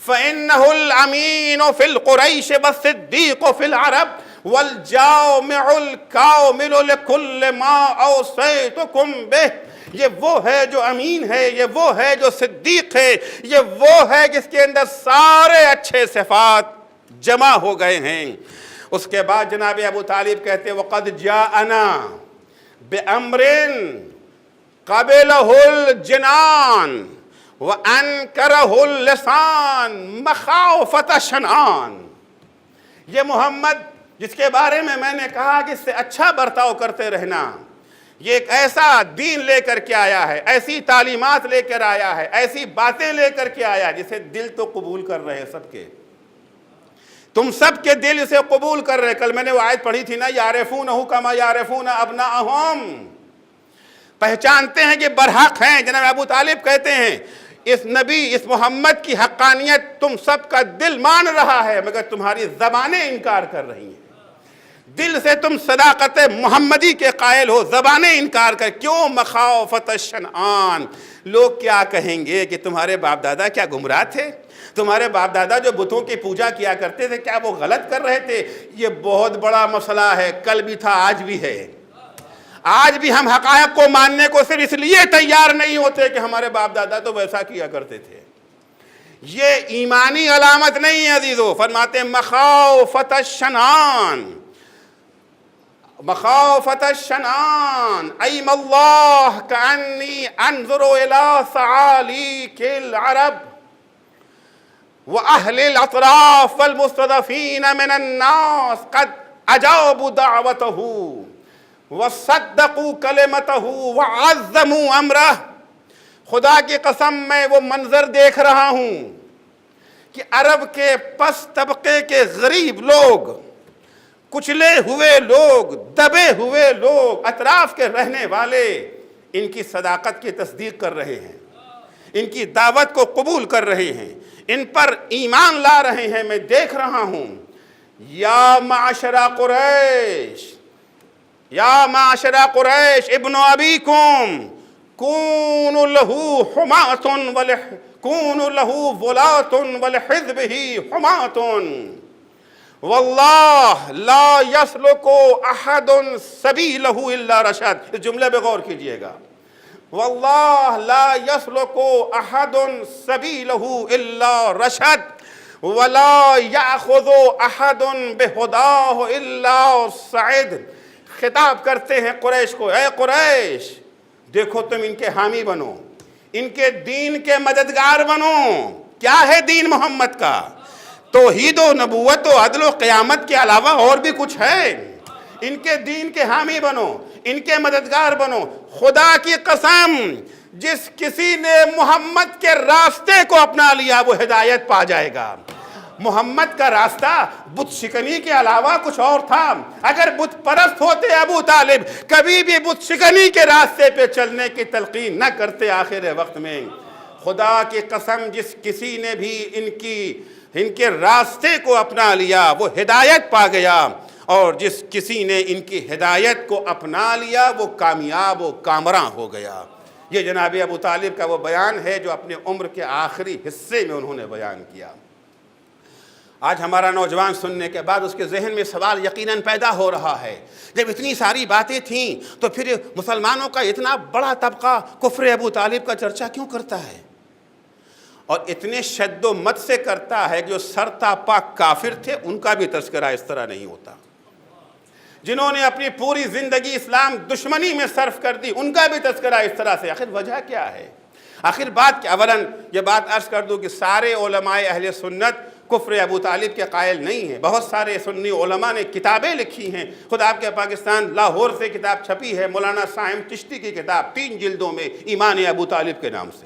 فَإِنَّهُ الْأَمِينُ فِي الْقُرَيْشِ وَالصِّدِّيقُ فِي الْعَرَبِ والجامع الکامل لکل ما اوصیتکم بہ، یہ وہ ہے جو امین ہے، یہ وہ ہے جو صدیق ہے، یہ وہ ہے جس کے اندر سارے اچھے صفات جمع ہو گئے ہیں۔ اس کے بعد جناب ابو طالب کہتے وَقَدْ جَاءَنَا بِأَمْرٍ قَبِلَهُ الْجِنَانِ وَأَنْكَرَهُ اللِّسَانِ مَخَافَةَ شَنْآنِ۔ یہ محمد جس کے بارے میں نے کہا کہ اس سے اچھا برتاؤ کرتے رہنا، یہ ایک ایسا دین لے کر کے آیا ہے، ایسی تعلیمات لے کر آیا ہے، ایسی باتیں لے کر کے آیا جسے دل تو قبول کر رہے سب کے، تم سب کے دل اسے قبول کر رہے۔ کل میں نے وہ آیت پڑھی تھی نا، یعرفونہ کما یعرفون ابناءہم، پہچانتے ہیں کہ برحق ہیں۔ جناب ابو طالب کہتے ہیں اس نبی، اس محمد کی حقانیت تم سب کا دل مان رہا ہے، مگر تمہاری زبانیں انکار کر رہی ہیں۔ دل سے تم صداقت محمدی کے قائل ہو، زبانیں انکار کر، کیوں؟ مخافۃ الشنآن، لوگ کیا کہیں گے کہ تمہارے باپ دادا کیا گمراہ تھے؟ تمہارے باپ دادا جو بتوں کی پوجا کیا کرتے تھے کیا وہ غلط کر رہے تھے؟ یہ بہت بڑا مسئلہ ہے، کل بھی تھا آج بھی ہے۔ آج بھی ہم حقائق کو ماننے کو صرف اس لیے تیار نہیں ہوتے کہ ہمارے باپ دادا تو ویسا کیا کرتے تھے۔ یہ ایمانی علامت نہیں ہے عزیزو۔ فرماتے ہیں مخافۃ الشنآن، مخافۃ الشنآن ایم اللہ کانی انظر الی ثعالیک العرب وأهل الأطراف والمستضعفين من الناس قد أجابوا دعوته وصدقوا كلمته وعظموا أمره۔ خدا کی قسم میں وہ منظر دیکھ رہا ہوں کہ عرب کے پس طبقے کے غریب لوگ، کچلے ہوئے لوگ، دبے ہوئے لوگ، اطراف کے رہنے والے ان کی صداقت کی تصدیق کر رہے ہیں، ان کی دعوت کو قبول کر رہے ہیں، ان پر ایمان لا رہے ہیں۔ میں دیکھ رہا ہوں یا معاشر قریش، یا معاشر قریش ابن ابیکم کونوا لہ حماۃ کونوا لہ ولاۃ ولحزبہ حماۃ واللہ لا یسلک احد سبیلہ الا رشد۔ اس جملے پہ غور کیجئے گا، واللہ لا یسلک احد سبیلہ الا رشد ولا یاخذ احد بہداہ الا سعد۔ خطاب کرتے ہیں قریش کو، اے قریش دیکھو تم ان کے حامی بنو، ان کے دین کے مددگار بنو۔ کیا ہے دین محمد کا؟ توحید و نبوت و عدل و قیامت کے علاوہ اور بھی کچھ ہے۔ ان کے دین کے حامی بنو، ان کے مددگار بنو۔ خدا کی قسم جس کسی نے محمد کے راستے کو اپنا لیا وہ ہدایت پا جائے گا۔ محمد کا راستہ بت شکنی کے علاوہ کچھ اور تھا۔ اگر بت پرست ہوتے ابو طالب کبھی بھی بت شکنی کے راستے پہ چلنے کی تلقین نہ کرتے آخر وقت میں۔ خدا کی قسم جس کسی نے بھی ان کے راستے کو اپنا لیا وہ ہدایت پا گیا، اور جس کسی نے ان کی ہدایت کو اپنا لیا وہ کامیاب و کامراں ہو گیا۔ یہ جناب ابو طالب کا وہ بیان ہے جو اپنے عمر کے آخری حصے میں انہوں نے بیان کیا۔ آج ہمارا نوجوان سننے کے بعد اس کے ذہن میں سوال یقیناً پیدا ہو رہا ہے، جب اتنی ساری باتیں تھیں تو پھر مسلمانوں کا اتنا بڑا طبقہ کفر ابو طالب کا چرچا کیوں کرتا ہے؟ اور اتنے شد و مت سے کرتا ہے کہ جو سرتاپا کافر تھے ان کا بھی تذکرہ اس طرح نہیں ہوتا، جنہوں نے اپنی پوری زندگی اسلام دشمنی میں صرف کر دی ان کا بھی تذکرہ اس طرح سے۔ آخر وجہ کیا ہے؟ آخر بات کیا؟ اولاً یہ بات عرض کر دوں کہ سارے علماء اہل سنت کفر ابو طالب کے قائل نہیں ہیں۔ بہت سارے سنی علماء نے کتابیں لکھی ہیں، خود آپ کے پاکستان لاہور سے کتاب چھپی ہے، مولانا صائم چشتی کی کتاب 3 جلدوں میں، ایمان ابو طالب کے نام سے۔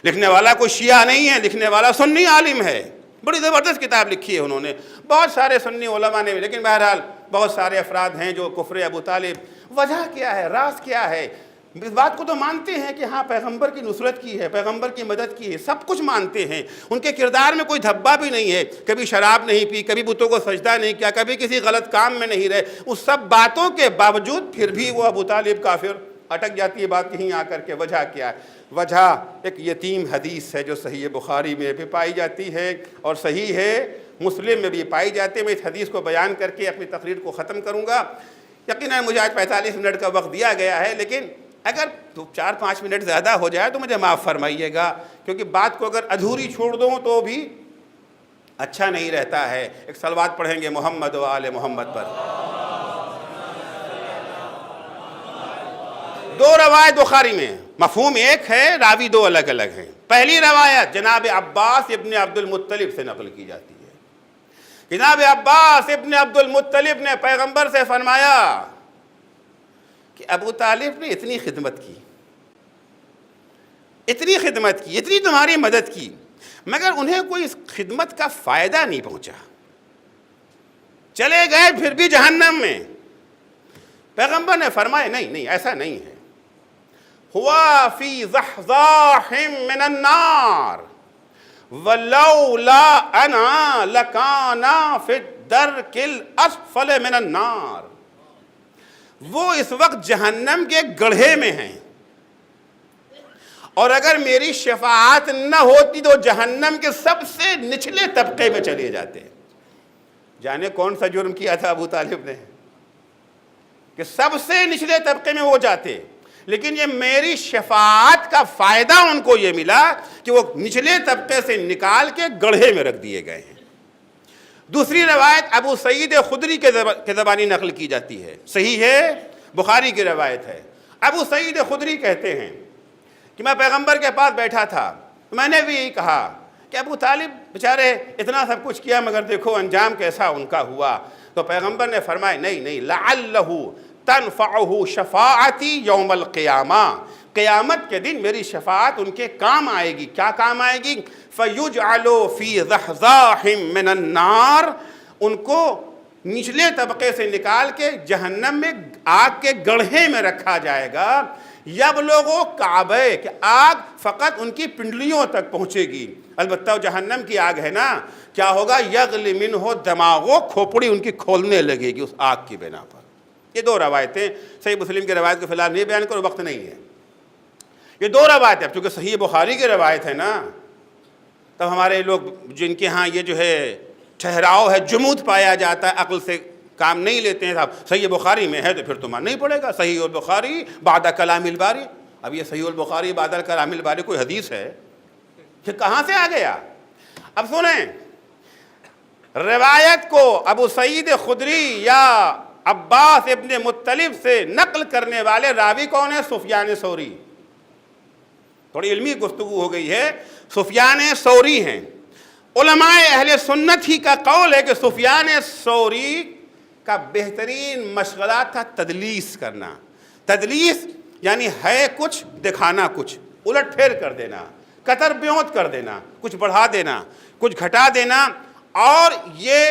لکھنے والا کوئی شیعہ نہیں ہے، لکھنے والا سنی عالم ہے، بڑی زبردست کتاب لکھی ہے انہوں نے، بہت سارے سنی علماء نے بھی۔ لیکن بہرحال بہت سارے افراد ہیں جو کفر ابو طالب، وجہ کیا ہے، راز کیا ہے؟ اس بات کو تو مانتے ہیں کہ ہاں پیغمبر کی نصرت کی ہے، پیغمبر کی مدد کی ہے، سب کچھ مانتے ہیں، ان کے کردار میں کوئی دھبا بھی نہیں ہے، کبھی شراب نہیں پی، کبھی بتوں کو سجدہ نہیں کیا، کبھی کسی غلط کام میں نہیں رہے، اس سب باتوں کے باوجود پھر بھی وہ ابو طالب کافر۔ اٹک جاتی ہے بات کہیں آ کر کے، وجہ کیا ہے؟ وجہ ایک یتیم حدیث ہے جو صحیح بخاری میں بھی پائی جاتی ہے، اور صحیح ہے مسلم میں بھی پائی جاتی ہے۔ میں اس حدیث کو بیان کر کے اپنی تقریر کو ختم کروں گا۔ یقیناً مجھے آج 45 منٹ کا وقت دیا گیا ہے، لیکن اگر 4-5 منٹ زیادہ ہو جائے تو مجھے معاف فرمائیے گا، کیونکہ بات کو اگر ادھوری چھوڑ دوں تو بھی اچھا نہیں رہتا ہے۔ ایک صلوات پڑھیں گے محمد و آل محمد پر۔ دو روایت بخاری میں، مفہوم ایک ہے، راوی دو الگ الگ ہیں۔ پہلی روایت جناب عباس ابن عبد المطلب سے نقل کی جاتی ہے۔ جناب عباس ابن عبد المطلب نے پیغمبر سے فرمایا کہ ابو طالب نے اتنی خدمت کی، اتنی تمہاری مدد کی، مگر انہیں کوئی اس خدمت کا فائدہ نہیں پہنچا، چلے گئے پھر بھی جہنم میں۔ پیغمبر نے فرمایا نہیں ایسا نہیں ہے، ہوا فی زحزاح من النار ولولا انا لکانا فی الدرک الاسفل من النار۔ وہ اس وقت جہنم کے گڑھے میں ہیں، اور اگر میری شفاعت نہ ہوتی تو جہنم کے سب سے نچلے طبقے میں چلے جاتے۔ جانے کون سا جرم کیا تھا ابو طالب نے کہ سب سے نچلے طبقے میں وہ جاتے، لیکن یہ میری شفاعت کا فائدہ ان کو یہ ملا کہ وہ نچلے طبقے سے نکال کے گڑھے میں رکھ دیے گئے ہیں۔ دوسری روایت ابو سعید خدری کے زبانی نقل کی جاتی ہے، صحیح ہے، بخاری کی روایت ہے۔ ابو سعید خدری کہتے ہیں کہ میں پیغمبر کے پاس بیٹھا تھا، میں نے بھی یہی کہا کہ ابو طالب بیچارے اتنا سب کچھ کیا مگر دیکھو انجام کیسا ان کا ہوا۔ تو پیغمبر نے فرمایا نہیں لعلہ تنفعہ شفاعتی یوم القیامہ، قیامت کے دن میری شفاعت ان کے کام آئے گی۔ کیا کام آئے گی؟ فَيُجْعَلُ فِي ذَحْزَاحٍ مِّنَ النَّارِ، ان کو نچلے طبقے سے نکال کے جہنم میں آگ کے گڑھے میں رکھا جائے گا۔ یبلغ کعبہ، کہ آگ فقط ان کی پنڈلیوں تک پہنچے گی۔ البتہ وہ جہنم کی آگ ہے نا، کیا ہوگا؟ یغلی منہ دماغو، کھوپڑی ان کی کھولنے لگے گی اس آگ کی بنا پر۔ یہ دو روایتیں، صحیح مسلم کی روایت کو فی الحال نہیں بیان کرو، وقت نہیں ہے۔ یہ دو روایتیں، اب چونکہ صحیح بخاری کی روایت ہے نا، تب ہمارے لوگ جن کے ہاں یہ جو ہے ٹھہراؤ ہے، جمود پایا جاتا ہے، عقل سے کام نہیں لیتے ہیں، صاحب صحیح بخاری میں ہے تو پھر تو ماننا ہی پڑے گا، صحیح البخاری بعد کلام الباری۔ اب یہ صحیح البخاری بعد کلام الباری کوئی حدیث ہے کہ کہاں سے آ گیا؟ اب سنیں، روایت کو ابو سعید خدری یا عباس ابن مطلب سے نقل کرنے والے راوی کون ہیں؟ سفیان ثوری۔ تھوڑی علمی گفتگو ہو گئی ہے، سفیان ثوری ہیں۔ علماء اہل سنت ہی کا قول ہے کہ سفیان ثوری کا بہترین مشغلہ تھا تدلیس کرنا۔ تدلیس یعنی ہے کچھ دکھانا کچھ، الٹ پھیر کر دینا، کتر بیوت کر دینا، کچھ بڑھا دینا، کچھ گھٹا دینا۔ اور یہ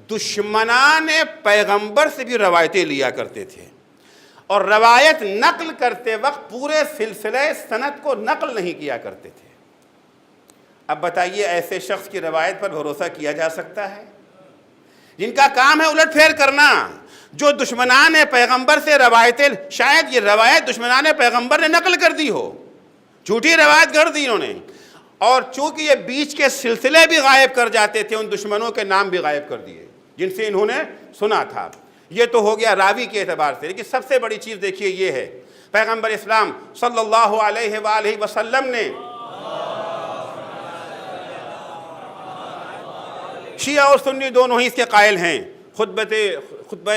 دشمنان پیغمبر سے بھی روایتیں لیا کرتے تھے، اور روایت نقل کرتے وقت پورے سلسلہ سند کو نقل نہیں کیا کرتے تھے۔ اب بتائیے ایسے شخص کی روایت پر بھروسہ کیا جا سکتا ہے جن کا کام ہے الٹ پھیر کرنا، جو دشمنان پیغمبر سے روایتیں، شاید یہ روایت دشمنان پیغمبر نے نقل کر دی ہو، جھوٹی روایت کر دی انہوں نے، اور چونکہ یہ بیچ کے سلسلے بھی غائب کر جاتے تھے، ان دشمنوں کے نام بھی غائب کر دیے جن سے انہوں نے سنا تھا۔ یہ تو ہو گیا راوی کے اعتبار سے، لیکن سب سے بڑی چیز دیکھیے یہ ہے، پیغمبر اسلام صلی اللہ علیہ وآلہ وسلم نے شیعہ اور سنی دونوں ہی اس کے قائل ہیں، خطبہ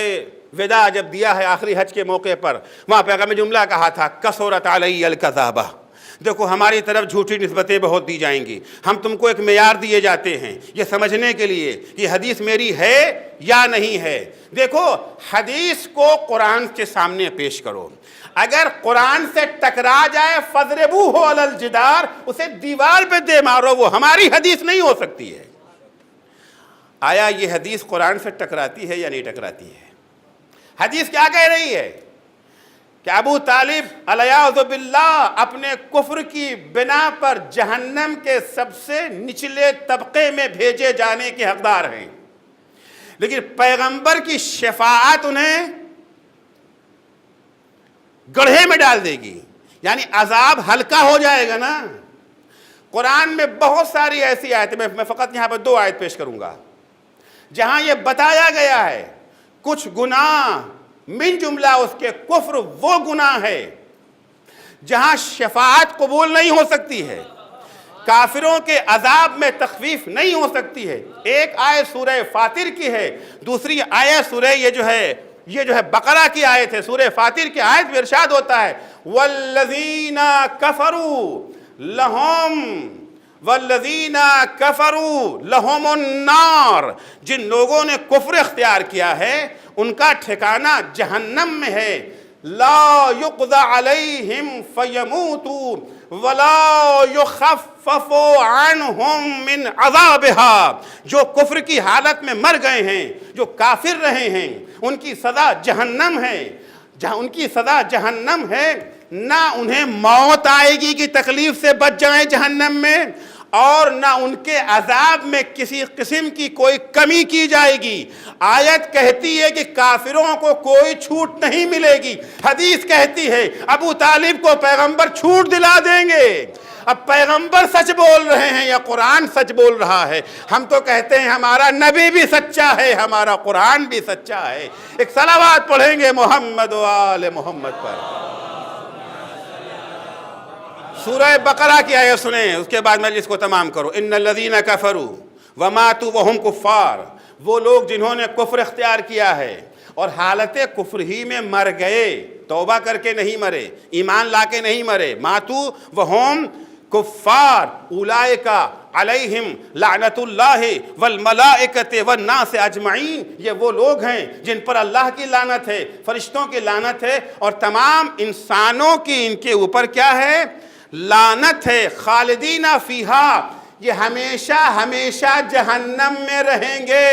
وداع جب دیا ہے آخری حج کے موقع پر، وہاں پیغمبر نے جملہ کہا تھا کثرت علی الکذابہ، دیکھو ہماری طرف جھوٹی نسبتیں بہت دی جائیں گی، ہم تم کو ایک معیار دیے جاتے ہیں یہ سمجھنے کے لیے کہ حدیث میری ہے یا نہیں ہے۔ دیکھو حدیث کو قرآن کے سامنے پیش کرو، اگر قرآن سے ٹکرا جائے فَضْرِبُوهُ عَلَى الْجِدَارِ، اسے دیوار پہ دے مارو، وہ ہماری حدیث نہیں ہو سکتی ہے۔ آیا یہ حدیث قرآن سے ٹکراتی ہے یا نہیں ٹکراتی ہے؟ حدیث کیا کہہ رہی ہے کہ ابو طالب علیہ باللہ اپنے کفر کی بنا پر جہنم کے سب سے نچلے طبقے میں بھیجے جانے کے حقدار ہیں، لیکن پیغمبر کی شفاعت انہیں گڑھے میں ڈال دے گی، یعنی عذاب ہلکا ہو جائے گا نا۔ قرآن میں بہت ساری ایسی آیتیں، میں فقط یہاں پر 2 آیت پیش کروں گا، جہاں یہ بتایا گیا ہے کچھ گناہ من جملہ اس کے کفر وہ گناہ ہے جہاں شفاعت قبول نہیں ہو سکتی ہے، کافروں کے عذاب میں تخفیف نہیں ہو سکتی ہے۔ ایک آیت سورہ فاطر کی ہے، دوسری آیت سورہ یہ جو ہے بقرہ کی آیت ہے۔ سورہ فاطر کی آیت میں ارشاد ہوتا ہے والذین کفروا لہم النار، جن لوگوں نے کفر اختیار کیا ہے ان کا ٹھکانہ جہنم میں ہے۔ لا یقضى علیہم فیموتوا ولا یخفف عنہم من عذابها، جو کفر کی حالت میں مر گئے ہیں، جو کافر رہے ہیں، ان کی سزا جہنم ہے، ان کی سزا جہنم ہے، نہ انہیں موت آئے گی کہ تکلیف سے بچ جائیں جہنم میں، اور نہ ان کے عذاب میں کسی قسم کی کوئی کمی کی جائے گی۔ آیت کہتی ہے کہ کافروں کو کوئی چھوٹ نہیں ملے گی، حدیث کہتی ہے ابو طالب کو پیغمبر چھوٹ دلا دیں گے۔ اب پیغمبر سچ بول رہے ہیں یا قرآن سچ بول رہا ہے؟ ہم تو کہتے ہیں ہمارا نبی بھی سچا ہے، ہمارا قرآن بھی سچا ہے۔ ایک صلوات پڑھیں گے محمد و آل محمد پر۔ سورہ بقرہ کی آیت سنیں، اس کے بعد مجلس کو تمام کرو۔ ان الذین کفروا وماتوا وہم کفار، وہ لوگ جنہوں نے کفر اختیار کیا ہے اور حالت کفر ہی میں مر گئے، توبہ کر کے نہیں مرے، ایمان لا کے نہیں مرے، ماتوا وہم کفار اولئک علیہم لعنت اللہ والملائکۃ والناس اجمعین، یہ وہ لوگ ہیں جن پر اللہ کی لعنت ہے، فرشتوں کی لعنت ہے، اور تمام انسانوں کی ان کے اوپر کیا ہے؟ لعنت ہے۔ خالدین فیہا، یہ ہمیشہ ہمیشہ جہنم میں رہیں گے۔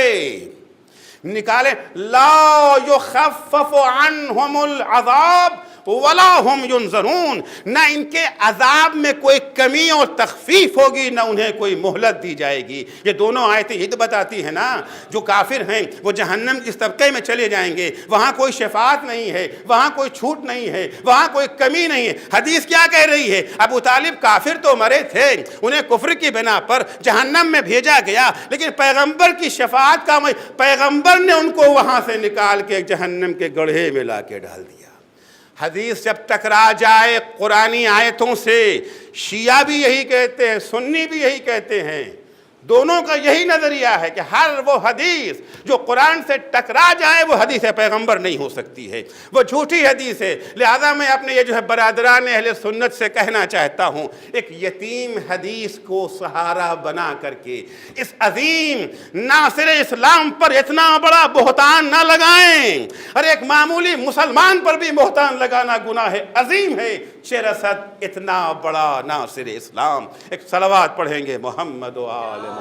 نکالیں لا یخفف عنہم العذاب ولا ہم ینظرون، نہ ان کے عذاب میں کوئی کمی اور تخفیف ہوگی، نہ انہیں کوئی مہلت دی جائے گی۔ یہ دونوں آیتیں یہ تو بتاتی ہیں نا، جو کافر ہیں وہ جہنم کے اس طبقے میں چلے جائیں گے، وہاں کوئی شفاعت نہیں ہے، وہاں کوئی چھوٹ نہیں ہے، وہاں کوئی کمی نہیں ہے۔ حدیث کیا کہہ رہی ہے؟ ابو طالب کافر تو مرے تھے، انہیں کفر کی بنا پر جہنم میں بھیجا گیا، لیکن پیغمبر کی شفاعت کا پیغمبر نے ان کو وہاں سے نکال کے جہنم کے گڑھے میں لا کے ڈال دیا۔ حدیث جب ٹکرا جائے قرآنی آیتوں سے، شیعہ بھی یہی کہتے ہیں، سنی بھی یہی کہتے ہیں، دونوں کا یہی نظریہ ہے کہ ہر وہ حدیث جو قرآن سے ٹکرا جائے وہ حدیث پیغمبر نہیں ہو سکتی ہے، وہ جھوٹی حدیث ہے۔ لہذا میں اپنے یہ جو ہے برادران اہل سنت سے کہنا چاہتا ہوں، ایک یتیم حدیث کو سہارا بنا کر کے اس عظیم ناصر اسلام پر اتنا بڑا بہتان نہ لگائیں، اور ایک معمولی مسلمان پر بھی بہتان لگانا گناہ عظیم ہے، چرست اتنا بڑا ناصر اسلام۔ ایک صلوات پڑھیں گے محمد و آل محمد۔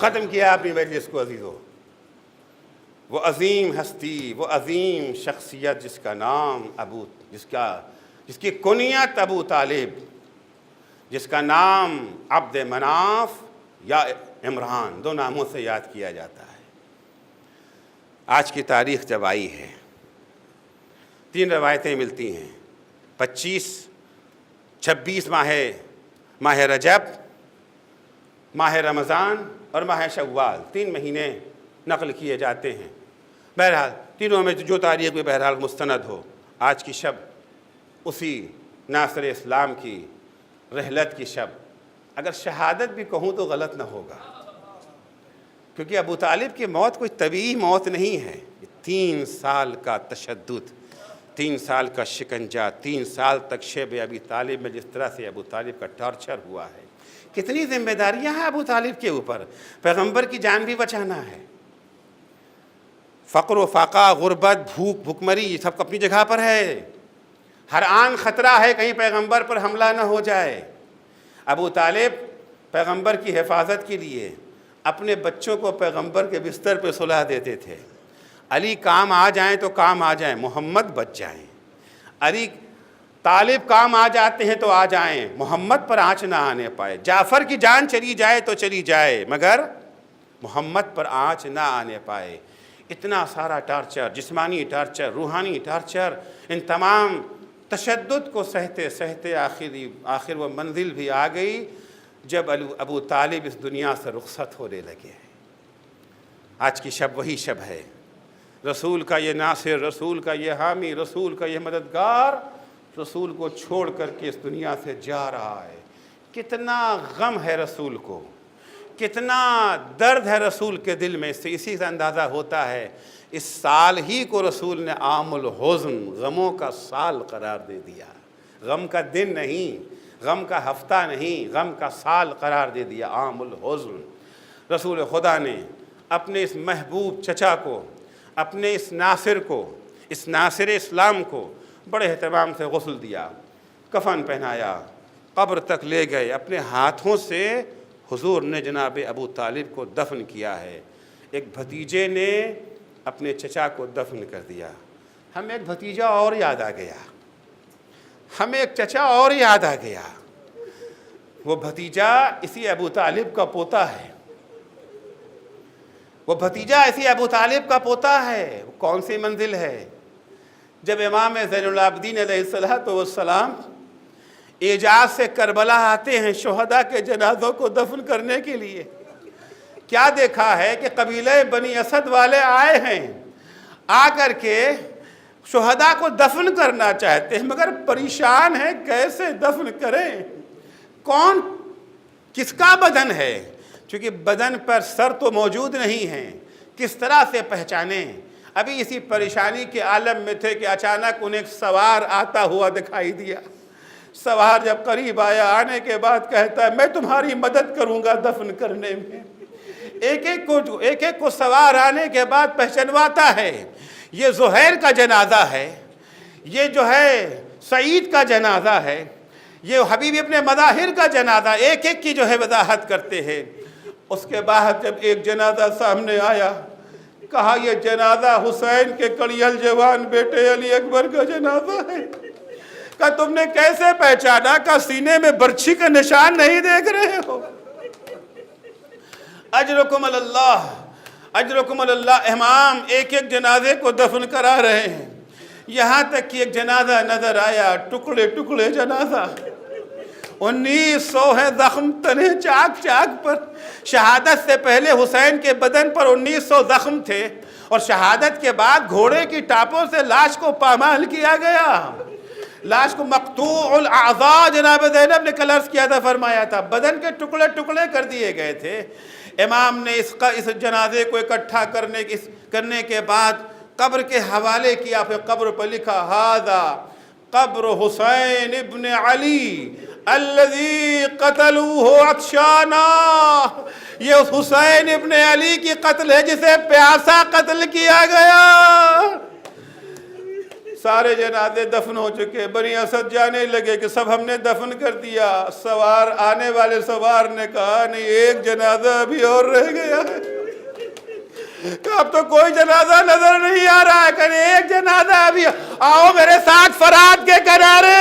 ختم کیا اپنی مجلس کو عزیزو، وہ عظیم ہستی، وہ عظیم شخصیت جس کا نام جس کی کنیت ابو طالب، جس کا نام عبد مناف یا عمران، دو ناموں سے یاد کیا جاتا ہے۔ آج کی تاریخ جب آئی ہے، 3 روایتیں ملتی ہیں، 26 ماہ رجب، ماہ رمضان اور ماہ شوال، 3 مہینے نقل کیے جاتے ہیں۔ بہرحال تینوں میں جو تاریخ بھی بہرحال مستند ہو، آج کی شب اسی ناصر اسلام کی رحلت کی شب، اگر شہادت بھی کہوں تو غلط نہ ہوگا، کیونکہ ابو طالب کی موت کوئی طبیعی موت نہیں ہے۔ 3 سال کا تشدد، 3 سال کا شکنجہ، 3 سال تک شیب ابی طالب میں جس طرح سے ابو طالب کا ٹارچر ہوا ہے، کتنی ذمہ داریاں ہیں ابو طالب کے اوپر۔ پیغمبر کی جان بھی بچانا ہے، فقر و فاقہ، غربت، بھوک، بھکمری، یہ سب اپنی جگہ پر ہے۔ ہر آن خطرہ ہے کہیں پیغمبر پر حملہ نہ ہو جائے۔ ابو طالب پیغمبر کی حفاظت کے لیے اپنے بچوں کو پیغمبر کے بستر پہ سلا دیتے تھے۔ علی کام آ جائیں تو کام آ جائیں، محمد بچ جائیں۔ علی طالب کام آ جاتے ہیں تو آ جائیں، محمد پر آنچ نہ آنے پائے۔ جعفر کی جان چلی جائے تو چلی جائے، مگر محمد پر آنچ نہ آنے پائے۔ اتنا سارا ٹارچر، جسمانی ٹارچر، روحانی ٹارچر، ان تمام تشدد کو سہتے سہتے آخر وہ منزل بھی آ گئی جب ابو طالب اس دنیا سے رخصت ہونے لگے. آج کی شب وہی شب ہے. رسول کا یہ ناصر، رسول کا یہ حامی، رسول کا یہ مددگار رسول کو چھوڑ کر کے اس دنیا سے جا رہا ہے. کتنا غم ہے رسول کو، کتنا درد ہے رسول کے دل میں. اسی سے اندازہ ہوتا ہے اس سال ہی کو رسول نے عام الحزن، غموں کا سال قرار دے دیا. غم کا دن نہیں، غم کا ہفتہ نہیں، غم کا سال قرار دے دیا، عام الحزن. رسول خدا نے اپنے اس محبوب چچا کو، اپنے اس ناصر کو، اس ناصر اسلام کو بڑے اہتمام سے غسل دیا، کفن پہنایا، قبر تک لے گئے. اپنے ہاتھوں سے حضور نے جناب ابو طالب کو دفن کیا ہے. ایک بھتیجے نے اپنے چچا کو دفن کر دیا. ہمیں ایک بھتیجا اور یاد آ گیا، ہمیں ایک چچا اور یاد آ گیا. وہ بھتیجا اسی ابو طالب کا پوتا ہے. وہ بھتیجا اسی ابو طالب کا پوتا ہے. کون سی منزل ہے؟ جب امام زین العابدین علیہ السلام اعجاز سے کربلا آتے ہیں شہداء کے جنازوں کو دفن کرنے کے لیے، کیا دیکھا ہے کہ قبیلہ بنی اسد والے آئے ہیں، آ کر کے شہداء کو دفن کرنا چاہتے ہیں، مگر پریشان ہیں کیسے دفن کریں، کون کس کا بدن ہے، چونکہ بدن پر سر تو موجود نہیں ہے، کس طرح سے پہچانیں. ابھی اسی پریشانی کے عالم میں تھے کہ اچانک انہیں ایک سوار آتا ہوا دکھائی دیا. سوار جب قریب آیا، آنے کے بعد کہتا ہے میں تمہاری مدد کروں گا دفن کرنے میں. ایک ایک کو سوار آنے کے بعد پہچنواتا ہے یہ زہیر کا جنازہ ہے، یہ جو ہے سعید کا جنازہ ہے، یہ حبیب ابن مظاہر کا جنازہ. ایک ایک کی جو ہے وضاحت کرتے ہیں. اس کے بعد جب ایک جنازہ سامنے آیا، کہا یہ جنازہ حسین کے کڑیل جوان بیٹے علی اکبر کا جنازہ ہے. کہا تم نے کیسے پہچانا؟ کہا سینے میں برچھی کا نشان نہیں دیکھ رہے ہو؟ اجرکم اللہ، اجرکم اللہ. امام ایک ایک جنازے کو دفن کرا رہے ہیں، یہاں تک کہ ایک جنازہ نظر آیا، ٹکڑے ٹکڑے جنازہ. 1900 ہے زخم تنے چاک چاک پر. شہادت سے پہلے حسین کے بدن پر 1900 زخم تھے، اور شہادت کے بعد گھوڑے کی ٹاپوں سے لاش کو پامال کیا گیا. لاش کو مقطوع الاعضاء جناب زینب نے کل عرض کیا تھا، فرمایا تھا بدن کے ٹکڑے ٹکڑے کر دیے گئے تھے. امام نے اس جنازے کو اکٹھا کرنے کے بعد قبر کے حوالے کیا. پھر قبر پر لکھا ھذا قبر حسین ابن علی الذی قتلوہ عطشانا. یہ حسین ابن علی کی قتل ہے جسے پیاسا قتل کیا گیا. سارے جنازے دفن ہو چکے. بنی اسد جانے لگے کہ سب ہم نے دفن کر دیا. سوار آنے والے سوار نے کہا نہیں، ایک جنازہ ابھی اور رہ گیا ہے. کہ اب تو کوئی جنازہ نظر نہیں آ رہا ہے. کہ ایک جنازہ ابھی، آؤ میرے ساتھ فرات کے کنارے.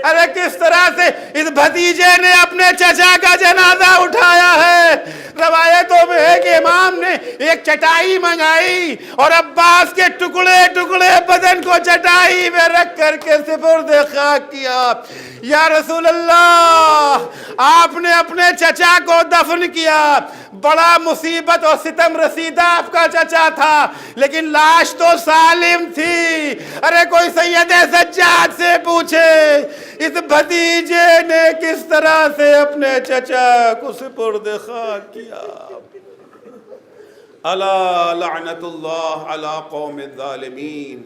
ارے کس طرح سے اس بھتیجے نے اپنے چچا کا جنازہ اٹھایا ہے. روایتوں میں ہے کہ امام نے ایک چٹائی منگائی اور عباس کے ٹکڑے ٹکڑے بدن کو چٹائی میں رکھ کر کے سپرد خاک کیا. یا رسول اللہ، آپ نے اپنے چچا کو دفن کیا. بڑا مصیبت اور ستم رسیدہ آپ کا چچا تھا، لیکن لاش تو سالم تھی. ارے کوئی سید سجاد سے پوچھے اس بھتیجے نے کس طرح سے اپنے چچا کو سپرد خاک کیا. الا لعنت اللہ علی قوم الظالمین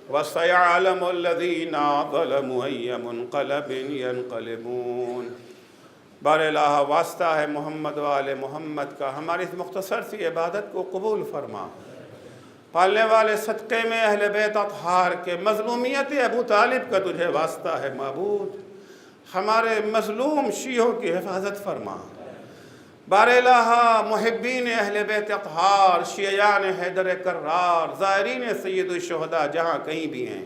وسيعلم الذین ظلموا أي منقلب ينقلبون. بار الہ واسطہ ہے محمد و آل محمد کا، ہماری اس مختصر سی عبادت کو قبول فرما. پالنے والے صدقے میں اہل بیت اطہار کے، مظلومیت ابو طالب کا تجھے واسطہ ہے معبود. ہمارے مظلوم شیعوں کی حفاظت فرما. بار الہ محبین اہل بیت اطہار، شیعیان حیدر کرار، زائرین سید الشہداء جہاں کہیں بھی ہیں،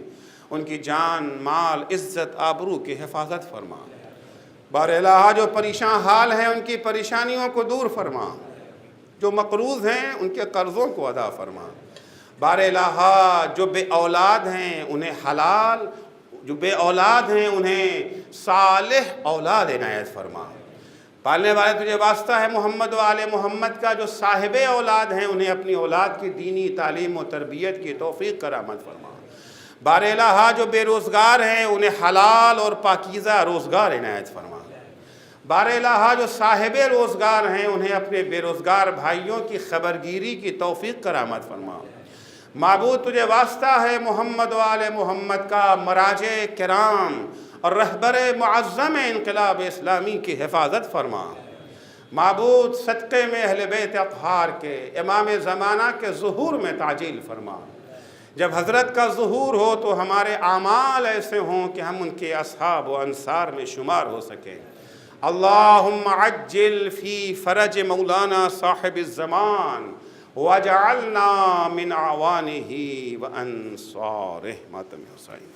ان کی جان، مال، عزت، آبرو کی حفاظت فرما. بار الہ جو پریشان حال ہیں ان کی پریشانیوں کو دور فرما. جو مقروض ہیں ان کے قرضوں کو ادا فرما. بار الہ جو بے اولاد ہیں انہیں حلال، جو بے اولاد ہیں انہیں صالح اولاد عنایت فرما. پالنے والے تجھے واسطہ ہے محمد و آل محمد کا جو صاحب اولاد ہیں انہیں اپنی اولاد کی دینی تعلیم و تربیت کی توفیق کرامت فرما۔ بار الہ جو بے روزگار ہیں انہیں حلال اور پاکیزہ روزگار عنایت فرما۔ بار الہ جو صاحب روزگار ہیں انہیں اپنے بے روزگار بھائیوں کی خبرگیری کی توفیق کرامت فرما۔ معبود تجھے واسطہ ہے محمد و آل محمد کا مراجع کرام اور رہبر معظم انقلاب اسلامی کی حفاظت فرما۔ معبود صدقے میں اہل بیت اطہار کے امام زمانہ کے ظہور میں تعجیل فرما۔ جب حضرت کا ظہور ہو تو ہمارے اعمال ایسے ہوں کہ ہم ان کے اصحاب و انصار میں شمار ہو سکیں۔ اللہم عجل فی فرج مولانا صاحب الزمان وجعلنا من اعوانہ وانصارہ۔ ماتم حسین۔